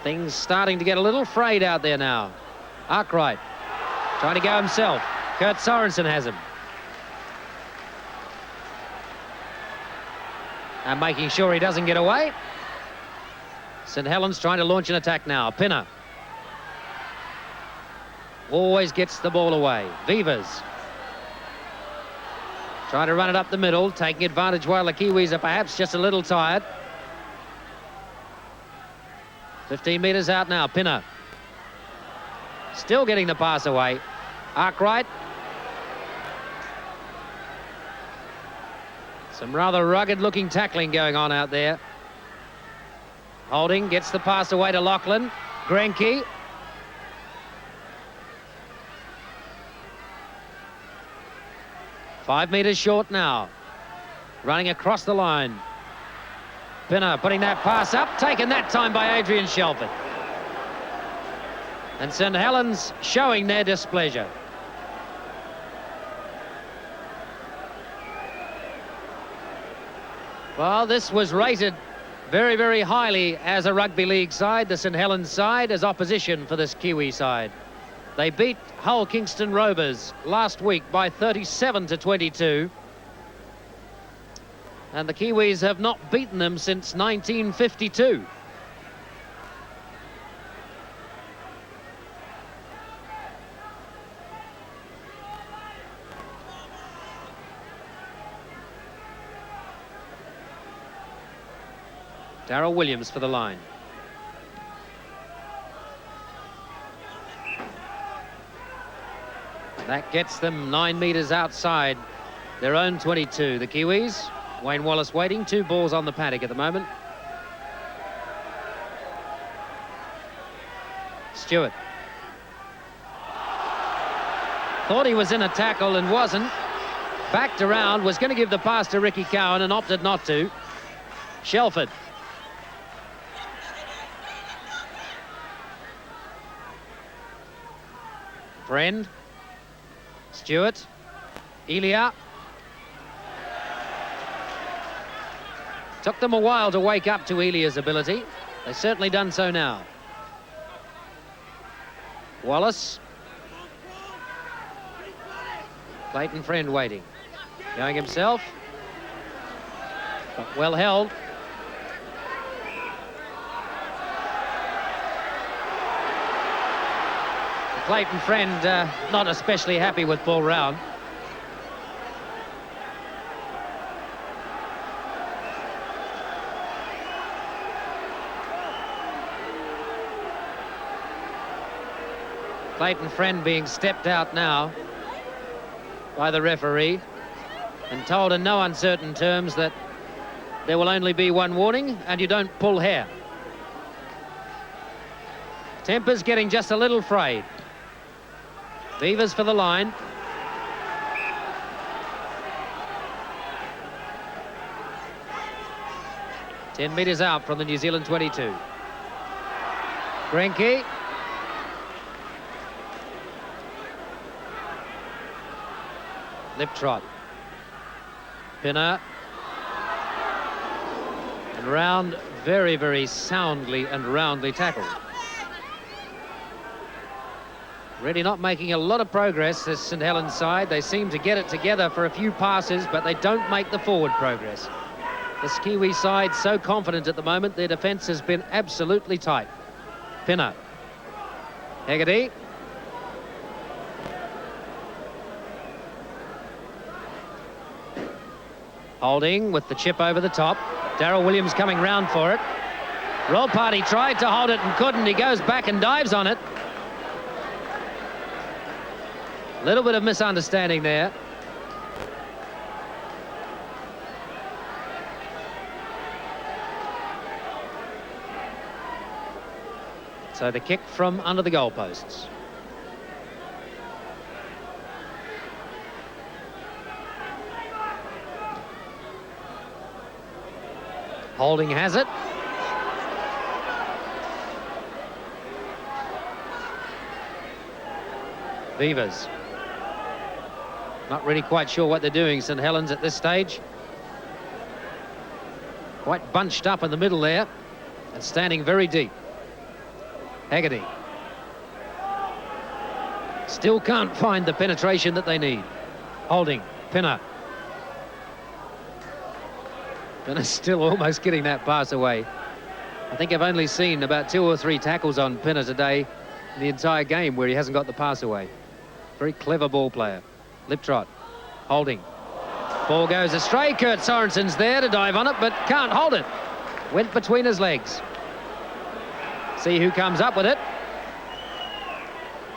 Things starting to get a little frayed out there now. Arkwright trying to go himself. Kurt Sorensen has him. And making sure he doesn't get away. St Helens trying to launch an attack now. Pinner always gets the ball away. Vivas trying to run it up the middle, taking advantage while the Kiwis are perhaps just a little tired. 15 metres out now. Pinner still getting the pass away. Arkwright. Some rather rugged-looking tackling going on out there. Holding gets the pass away to Lachlan. Grenke. Five metres short now. Running across the line. Pinner putting that pass up, taken that time by Adrian Shelford. And St Helens showing their displeasure. Well, this was rated very, very highly as a rugby league side, the St Helens side, as opposition for this Kiwi side. They beat Hull Kingston Rovers last week by 37-22. And the Kiwis have not beaten them since 1952. Darryl Williams for the line. That gets them 9 metres outside their own 22. The Kiwis. Wayne Wallace waiting. 2 balls on the paddock at the moment. Stewart. Thought he was in a tackle and wasn't. Backed around, was going to give the pass to Ricky Cowan and opted not to. Shelford. Friend. Stewart. Elia. Took them a while to wake up to Elia's ability. They've certainly done so now. Wallace. Clayton Friend waiting. Going himself. But well held. Clayton Friend not especially happy with ball round. Clayton Friend being stepped out now by the referee and told in no uncertain terms that there will only be one warning and you don't pull hair. Tempers getting just a little frayed. Vivas for the line. Ten metres out from the New Zealand 22. Grenke. Lip trot. Pinner. And round very, very soundly and roundly tackled. Really not making a lot of progress, this St Helens side. They seem to get it together for a few passes, but they don't make the forward progress. This Kiwi side so confident at the moment. Their defence has been absolutely tight. Pinner. Hegarty. Holding with the chip over the top. Darryl Williams coming round for it. Roll Party tried to hold it and couldn't. He goes back and dives on it. A little bit of misunderstanding there. So the kick from under the goalposts. Holding has it. Beavers. Not really quite sure what they're doing, St Helens, at this stage. Quite bunched up in the middle there and standing very deep. Hegarty. Still can't find the penetration that they need. Holding. Pinner. Pinner's still almost getting that pass away. I think I've only seen about 2 or 3 tackles on Pinner today in the entire game where he hasn't got the pass away. Very clever ball player. Lip trot. Holding. Ball goes astray. Kurt Sorensen's there to dive on it, but can't hold it. Went between his legs. See who comes up with it.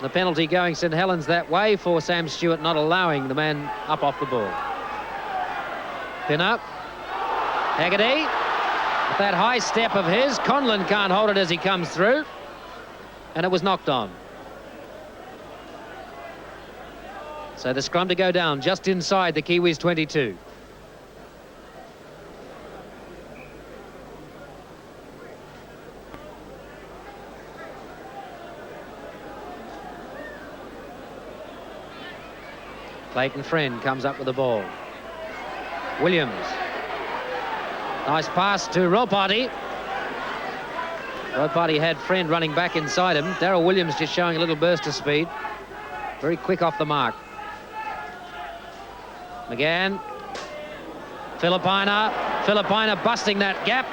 The penalty going St Helens that way for Sam Stewart not allowing the man up off the ball. Pinner. Hegarty. With that high step of his, Conlon can't hold it as he comes through. And it was knocked on. So the scrum to go down just inside the Kiwis 22. Clayton Friend comes up with the ball. Williams. Nice pass to Ropati. Ropati had Friend running back inside him. Darryl Williams just showing a little burst of speed. Very quick off the mark. McGann. Filipina busting that gap.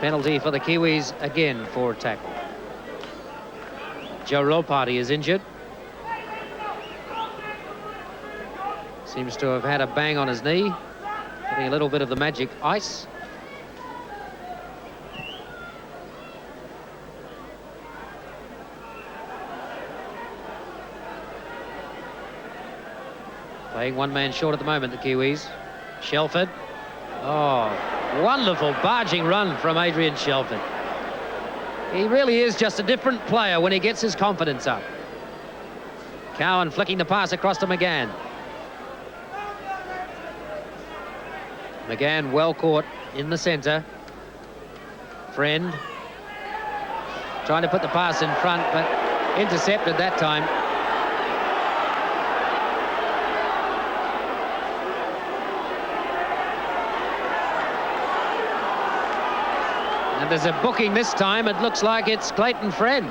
Penalty for the Kiwis again for a tackle. Joe Ropati is injured. Seems to have had a bang on his knee, getting a little bit of the magic ice. Playing one man short at the moment, the Kiwis. Shelford. Oh, wonderful barging run from Adrian Shelford. He really is just a different player when he gets his confidence up. Cowan flicking the pass across to McGann. McGann well caught in the centre. Friend trying to put the pass in front, but intercepted that time. And there's a booking this time. It looks like it's Clayton Friend.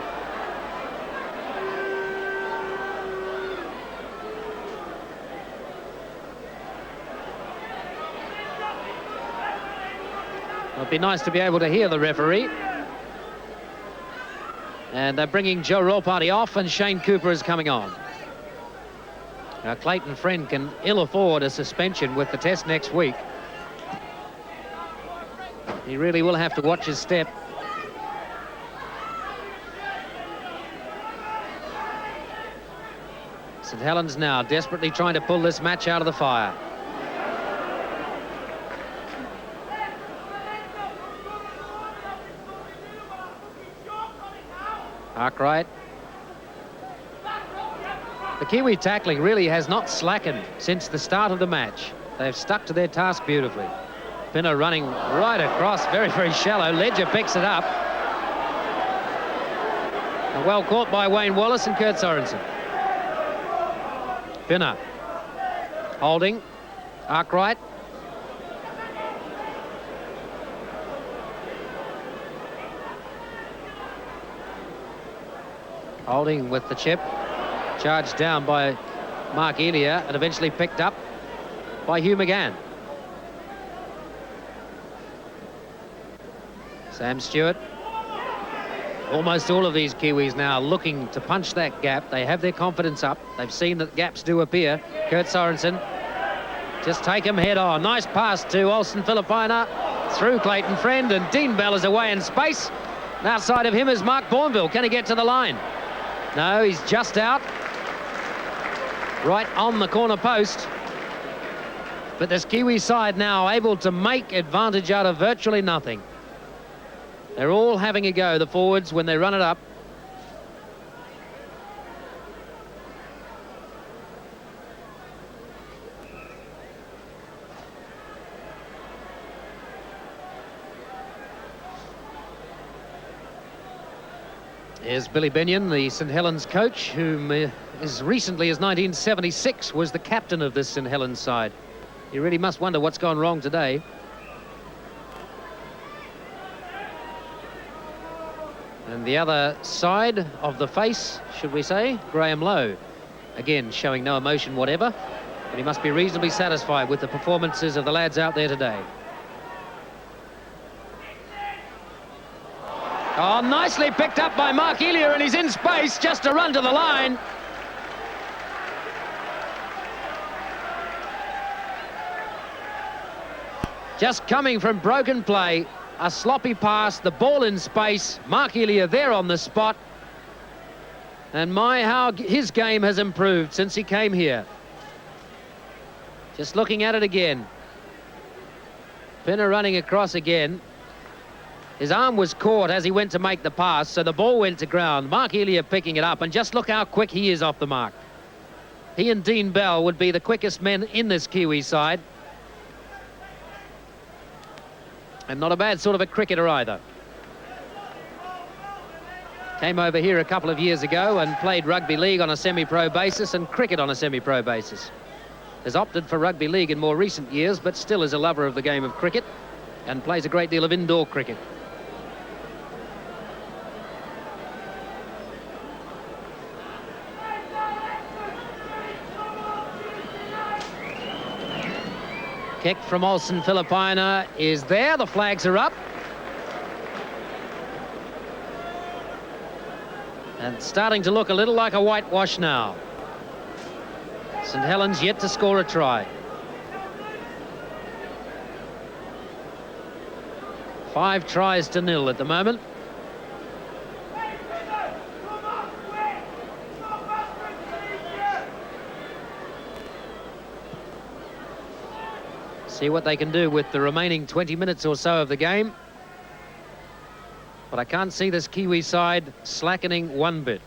It'd be nice to be able to hear the referee. And they're bringing Joe Ropati off and Shane Cooper is coming on. Now Clayton Friend can ill afford a suspension with the test next week. He really will have to watch his step. St Helens now desperately trying to pull this match out of the fire. Arkwright. The Kiwi tackling really has not slackened since the start of the match. They've stuck to their task beautifully. Pinner running right across, very, very shallow. Ledger picks it up. Well caught by Wayne Wallace and Kurt Sorensen. Pinner. Holding. Arkwright. Holding with the chip. Charged down by Mark Elia and eventually picked up by Hugh McGann. Sam Stewart. Almost all of these Kiwis now looking to punch that gap. They have their confidence up. They've seen that gaps do appear. Kurt Sorensen. Just take him head on. Nice pass to Olsen Filipina. Through Clayton Friend, and Dean Bell is away in space. And outside of him is Mark Bourneville. Can he get to the line? No, he's just out. Right on the corner post. But this Kiwi side now able to make advantage out of virtually nothing. They're all having a go, the forwards, when they run it up. Here's Billy Benyon, the St Helens coach, whom as recently as 1976 was the captain of this St Helens side. You really must wonder what's gone wrong today. And the other side of the face, should we say, Graham Lowe. Again, showing no emotion whatever, but he must be reasonably satisfied with the performances of the lads out there today. Oh, nicely picked up by Mark Elia, and he's in space just to run to the line. Just coming from broken play. A sloppy pass, the ball in space. Mark Elia there on the spot. And my, how his game has improved since he came here. Just looking at it again. Pinner running across again. His arm was caught as he went to make the pass, so the ball went to ground. Mark Elia picking it up, and just look how quick he is off the mark. He and Dean Bell would be the quickest men in this Kiwi side. And not a bad sort of a cricketer either. Came over here a couple of years ago and played rugby league on a semi-pro basis and cricket on a semi-pro basis. Has opted for rugby league in more recent years, but still is a lover of the game of cricket and plays a great deal of indoor cricket. Kick from Olsen Filipina is there. The flags are up. And starting to look a little like a whitewash now. St Helens yet to score a try. 5 tries to 0 at the moment. See what they can do with the remaining 20 minutes or so of the game. But I can't see this Kiwi side slackening one bit.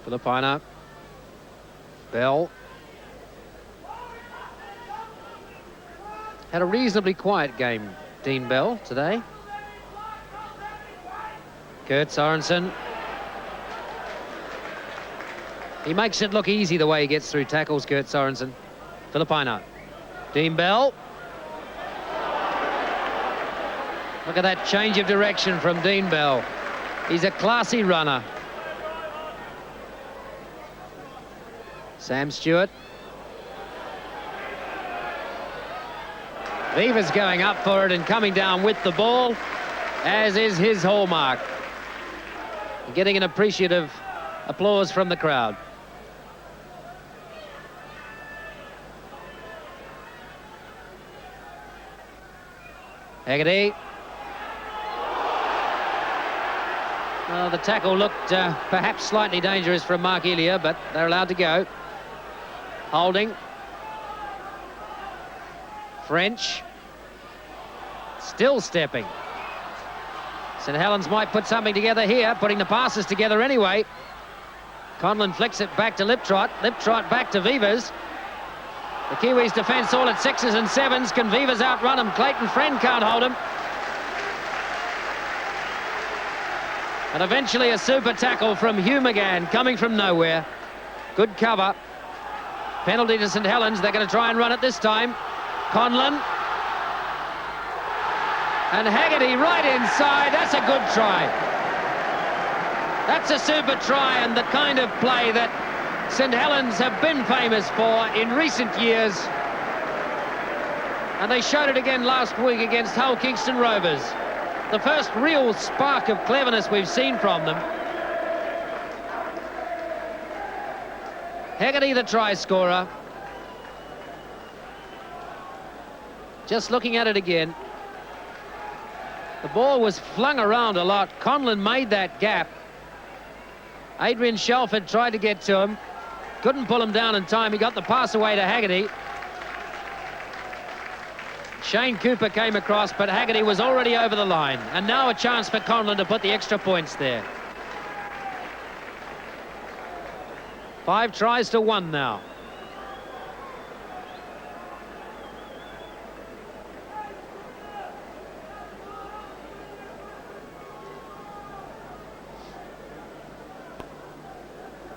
Filipina. Bell. Had a reasonably quiet game, Dean Bell, today. Kurt Sorensen. He makes it look easy the way he gets through tackles, Kurt Sorensen. Filipina. Dean Bell. Look at that change of direction from Dean Bell. He's a classy runner. Sam Stewart. Viva's going up for it and coming down with the ball, as is his hallmark. Getting an appreciative applause from the crowd. Haggerty. Well, the tackle looked perhaps slightly dangerous from Mark Elia, but they're allowed to go. Holding. French. Still stepping. St Helens might put something together here, putting the passes together anyway. Conlon flicks it back to Liptrot. Liptrot back to Vivas. The Kiwis defence all at 6s and 7s. Can Vivas outrun him? Clayton Friend can't hold him. And eventually a super tackle from Hugh McGann, coming from nowhere. Good cover. Penalty to St Helens. They're going to try and run it this time. Conlon. And Haggerty right inside. That's a good try. That's a super try, and the kind of play that St Helens have been famous for in recent years. And they showed it again last week against Hull Kingston Rovers. The first real spark of cleverness we've seen from them. Haggerty, the try scorer. Just looking at it again. The ball was flung around a lot. Conlon made that gap. Adrian Shelford tried to get to him. Couldn't pull him down in time. He got the pass away to Haggerty. Shane Cooper came across, but Haggerty was already over the line. And now a chance for Conlon to put the extra points there. 5 tries to 1 now.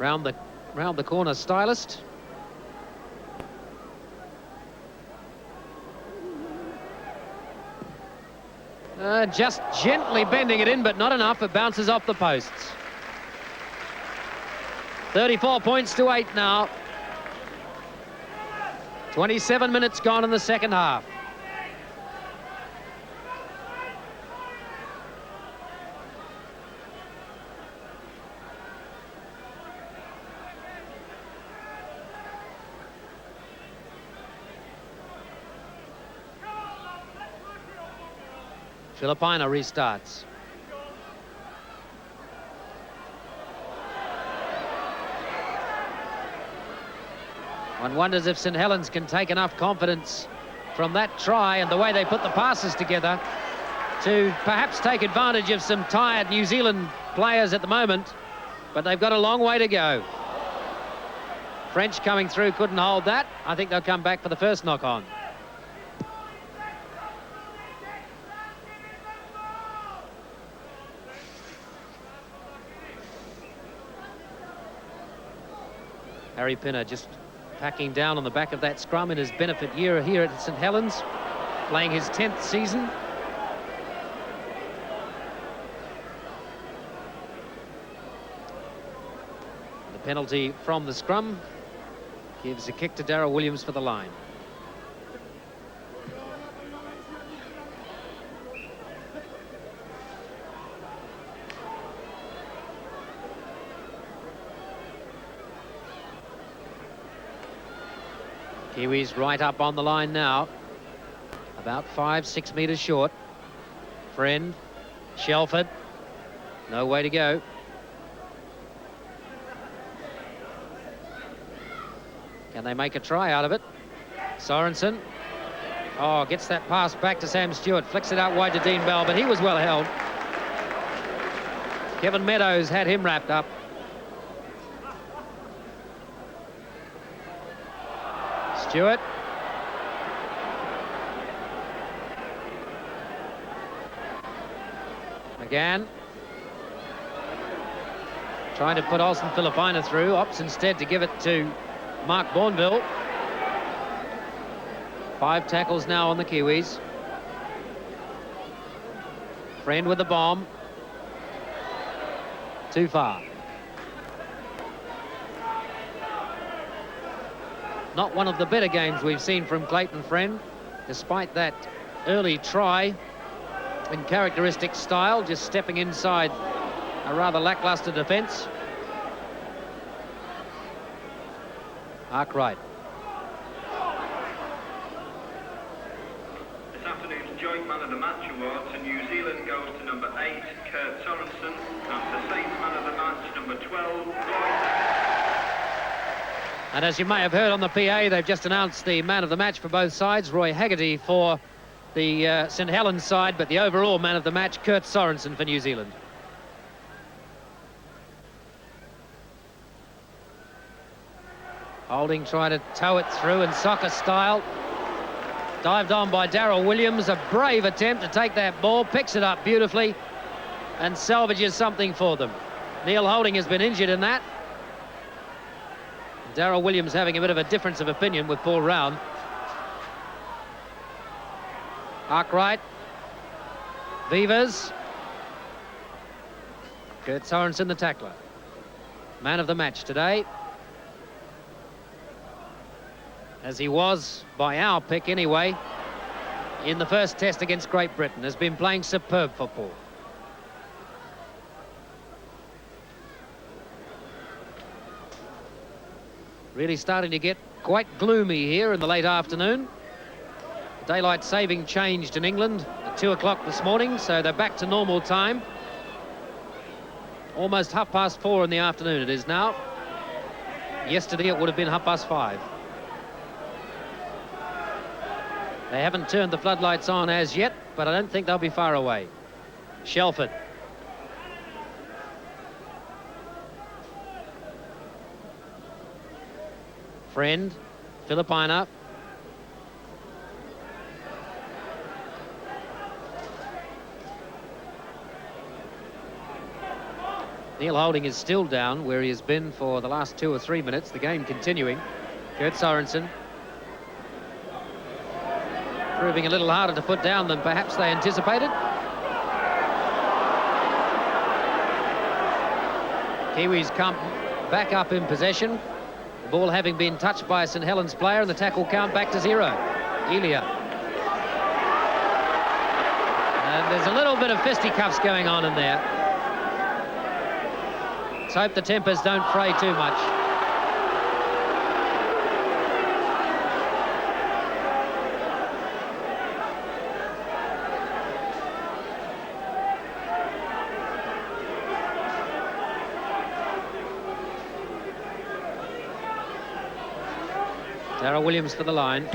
Round the corner, Stylist. Just gently bending it in, but not enough. It bounces off the posts. 34 points to 8 now. 27 minutes gone in the second half. Filipina restarts. One wonders if St Helens can take enough confidence from that try and the way they put the passes together to perhaps take advantage of some tired New Zealand players at the moment, but they've got a long way to go. French coming through, couldn't hold that. I think they'll come back for the first knock-on. Harry Pinner just packing down on the back of that scrum in his benefit year here at St Helens, playing his 10th season. The penalty from the scrum gives a kick to Darryl Williams for the line. Kiwis right up on the line now. About 5-6 metres short. Friend, Shelford. No way to go. Can they make a try out of it? Sorensen. Oh, gets that pass back to Sam Stewart. Flicks it out wide to Dean Bell, but he was well held. Kevin Meadows had him wrapped up. Stewart. McGann. Trying to put Olsen Filipina through. Opts instead to give it to Mark Bourneville. 5 tackles now on the Kiwis. Friend with the bomb. Too far. Not one of the better games we've seen from Clayton Friend, despite that early try in characteristic style, just stepping inside a rather lacklustre defence. Arkwright. This afternoon's joint man of the match award to New Zealand goes to number 8, Kurt Sorensen, and the Saints man of the match, number 12, Roy. And as you may have heard on the PA, they've just announced the man of the match for both sides, Roy Haggerty for the St Helens side, but the overall man of the match, Kurt Sorensen for New Zealand. Holding trying to tow it through in soccer style. Dived on by Darryl Williams. A brave attempt to take that ball. Picks it up beautifully and salvages something for them. Neil Holding has been injured in that. Darryl Williams having a bit of a difference of opinion with Paul Round. Arkwright. Vivas. Kurt Sorensen, the tackler. Man of the match today. As he was, by our pick anyway, in the first test against Great Britain. Has been playing superb football. Really starting to get quite gloomy here in the late afternoon. Daylight saving changed in England at 2 o'clock this morning, so they're back to normal time. Almost 4:30 in the afternoon it is now. Yesterday it would have been 5:30. They haven't turned the floodlights on as yet, but I don't think they'll be far away. Shelford. Friend. Filipina. Neil Holding is still down where he has been for the last 2 or 3 minutes. The game continuing. Kurt Sorensen. Proving a little harder to put down than perhaps they anticipated. Kiwis come back up in possession. The ball having been touched by a St Helens player, and the tackle count back to 0. Elia. And there's a little bit of fisticuffs going on in there. Let's hope the tempers don't fray too much. Darryl Williams for the line.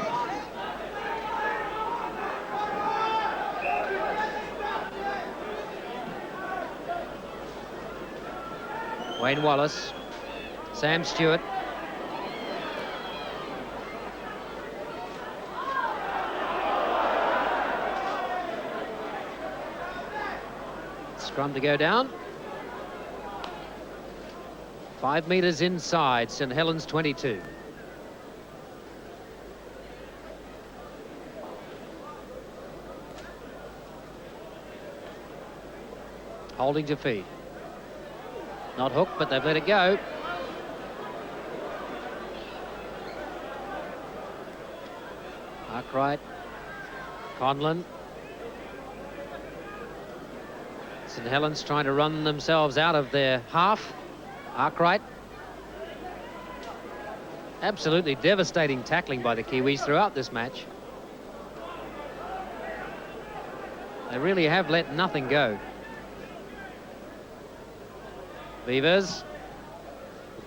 Wayne Wallace. Sam Stewart. Scrum to go down. 5 metres inside, St Helens 22. Holding to feed. Not hooked, but they've let it go. Arkwright. Conlon. St Helens trying to run themselves out of their half. Arkwright. Absolutely devastating tackling by the Kiwis throughout this match. They really have let nothing go. Vivas.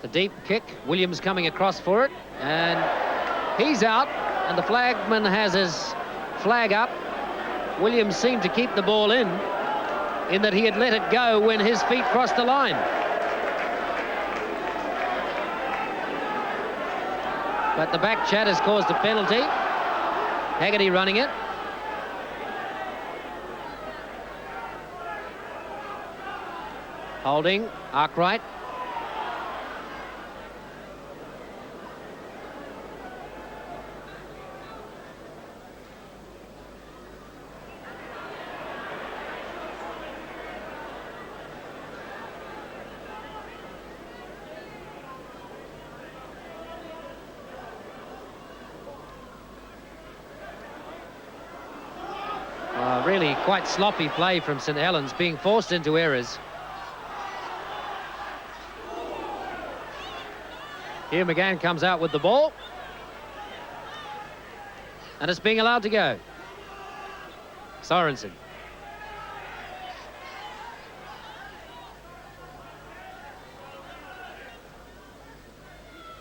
The deep kick. Williams coming across for it. And he's out. And the flagman has his flag up. Williams seemed to keep the ball in that he had let it go when his feet crossed the line. But the back chat has caused a penalty. Haggerty running it. Holding. Arkwright. Really quite sloppy play from St Helens, being forced into errors. Here McGann comes out with the ball. And it's being allowed to go. Sorensen.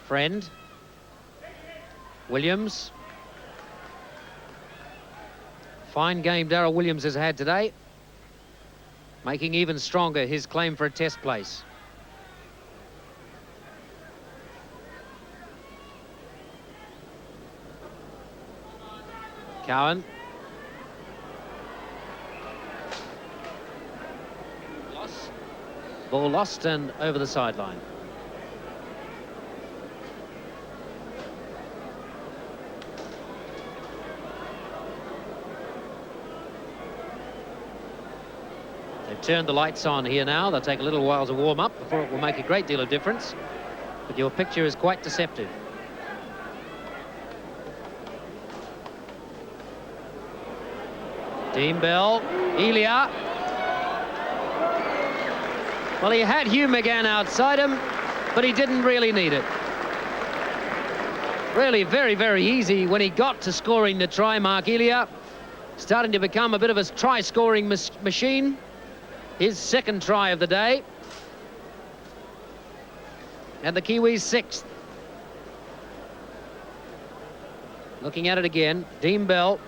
Friend. Williams. Fine game Darryl Williams has had today, making even stronger his claim for a test place. Cowan. Ball lost and over the sideline. They've turned the lights on here now. They'll take a little while to warm up before it will make a great deal of difference. But your picture is quite deceptive. Dean Bell, Elia. Well, he had Hugh McGann outside him, but he didn't really need it. Really very, very easy when he got to scoring the try mark. Elia starting to become a bit of a try-scoring machine. His second try of the day. And the Kiwis' sixth. Looking at it again, Dean Bell.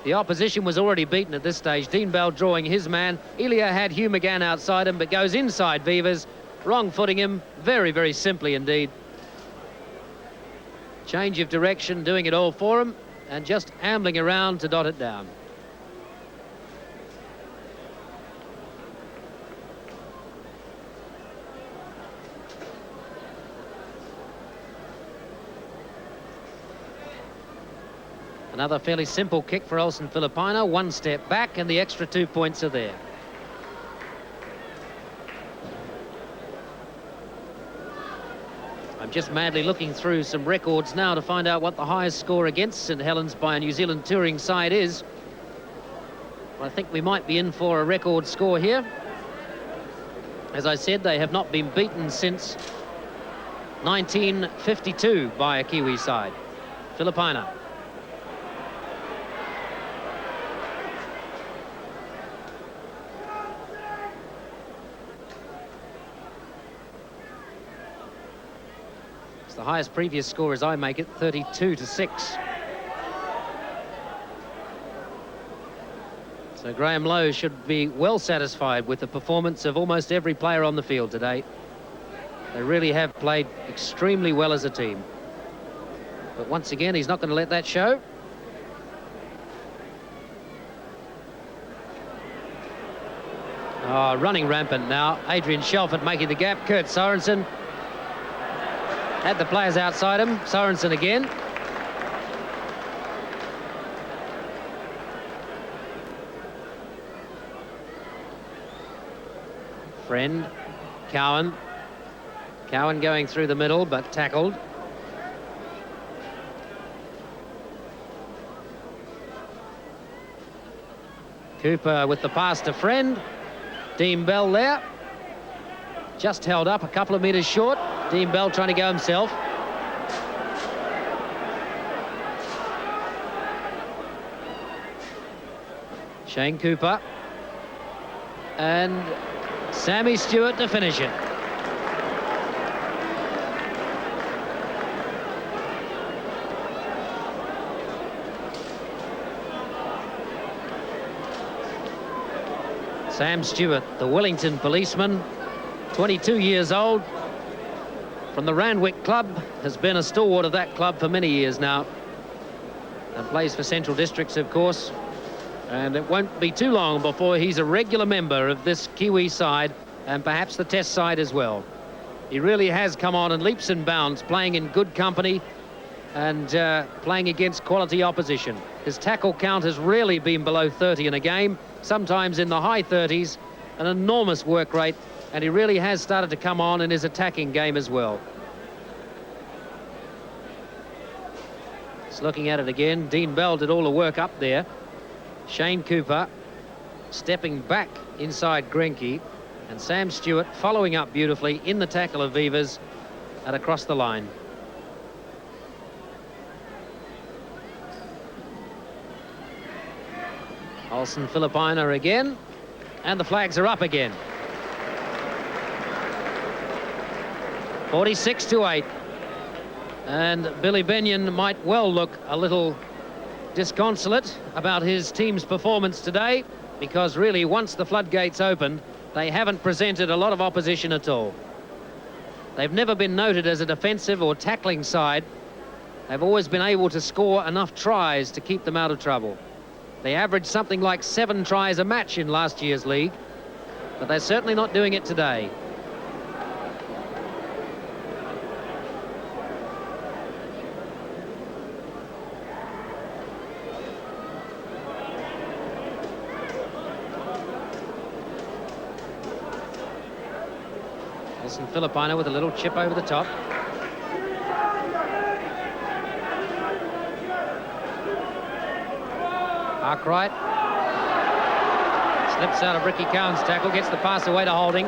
The opposition was already beaten at this stage. Dean Bell drawing his man. Elia had Hugh McGann outside him, but goes inside Vivas, wrong-footing him very, very simply indeed. Change of direction, doing it all for him, and just ambling around to dot it down. Another fairly simple kick for Olsen Filipina. One step back and the extra 2 points are there. I'm just madly looking through some records now to find out what the highest score against St Helens by a New Zealand touring side is. Well, I think we might be in for a record score here. As I said, they have not been beaten since 1952 by a Kiwi side. Filipina. The highest previous score, as I make it, 32-6. So Graham Lowe should be well satisfied with the performance of almost every player on the field today. They really have played extremely well as a team. But once again, he's not going to let that show. Oh, running rampant now. Adrian Shelford making the gap. Kurt Sorensen had the players outside him. Sorensen again. Friend, Cowan. Cowan going through the middle, but tackled. Cooper with the pass to Friend. Dean Bell there. Just held up a couple of metres short. Dean Bell trying to go himself. Shane Cooper. And Sammy Stewart to finish it. Sam Stewart, the Wellington policeman, 22 years old, from the Randwick club, has been a stalwart of that club for many years now, and plays for Central Districts, of course. And it won't be too long before he's a regular member of this Kiwi side, and perhaps the Test side as well. He really has come on in leaps and bounds, playing in good company and playing against quality opposition. His tackle count has really been below 30 in a game, sometimes in the high 30s, an enormous work rate, and he really has started to come on in his attacking game as well. Just looking at it again, Dean Bell did all the work up there. Shane Cooper stepping back inside Grenke, and Sam Stewart following up beautifully in the tackle of Vivas and across the line. Olsen Filipina again, and the flags are up again. 46-8, and Billy Benyon might well look a little disconsolate about his team's performance today, because really once the floodgates opened, they haven't presented a lot of opposition at all. They've never been noted as a defensive or tackling side, They've always been able to score enough tries to keep them out of trouble. They averaged something like 7 tries a match in last year's league, but they're certainly not doing it today. Nelson Filipino with a little chip over the top. Arkwright slips out of Ricky Cowan's tackle, gets the pass away to Holding.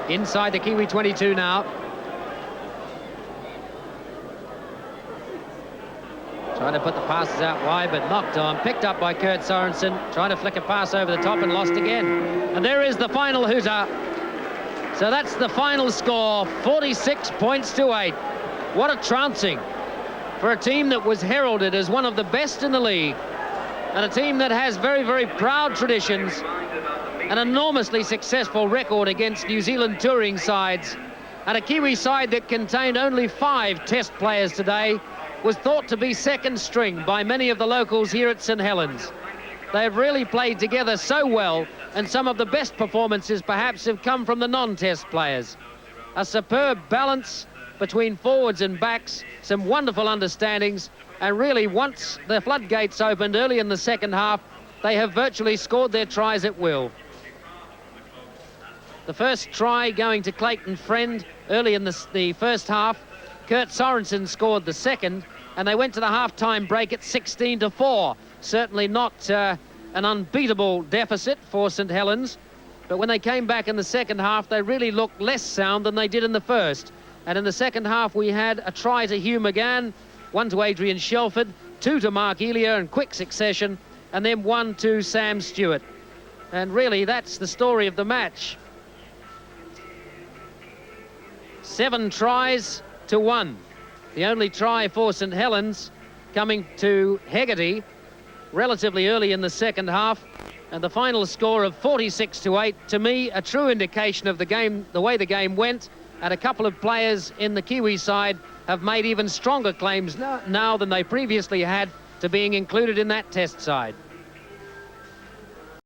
Inside the Kiwi 22 now. Trying to put the passes out wide, but knocked on. Picked up by Kurt Sorensen. Trying to flick a pass over the top and lost again. And there is the final hooter. So that's the final score, 46 points to 8. What a trouncing for a team that was heralded as one of the best in the league, and a team that has very, very proud traditions, an enormously successful record against New Zealand touring sides, and a Kiwi side that contained only 5 test players today was thought to be second string by many of the locals here at St Helens. They have really played together so well, and some of the best performances perhaps have come from the non-test players. A superb balance between forwards and backs, some wonderful understandings, and really once the floodgates opened early in the second half, they have virtually scored their tries at will. The first try going to Clayton Friend early in the first half. Kurt Sorensen scored the second, and they went to the half-time break at 16-4. Certainly not an unbeatable deficit for St Helens, but when they came back in the second half, they really looked less sound than they did in the first. And in the second half, we had a try to Hugh McGann, 1 to Adrian Shelford, 2 to Mark Elia in quick succession, and then 1 to Sam Stewart. And really, that's the story of the match. 7 tries to 1. The only try for St Helens coming to Hegarty relatively early in the second half, and the final score of 46-8, to me, a true indication of the game, the way the game went, and a couple of players in the Kiwi side have made even stronger claims now than they previously had to being included in that test side.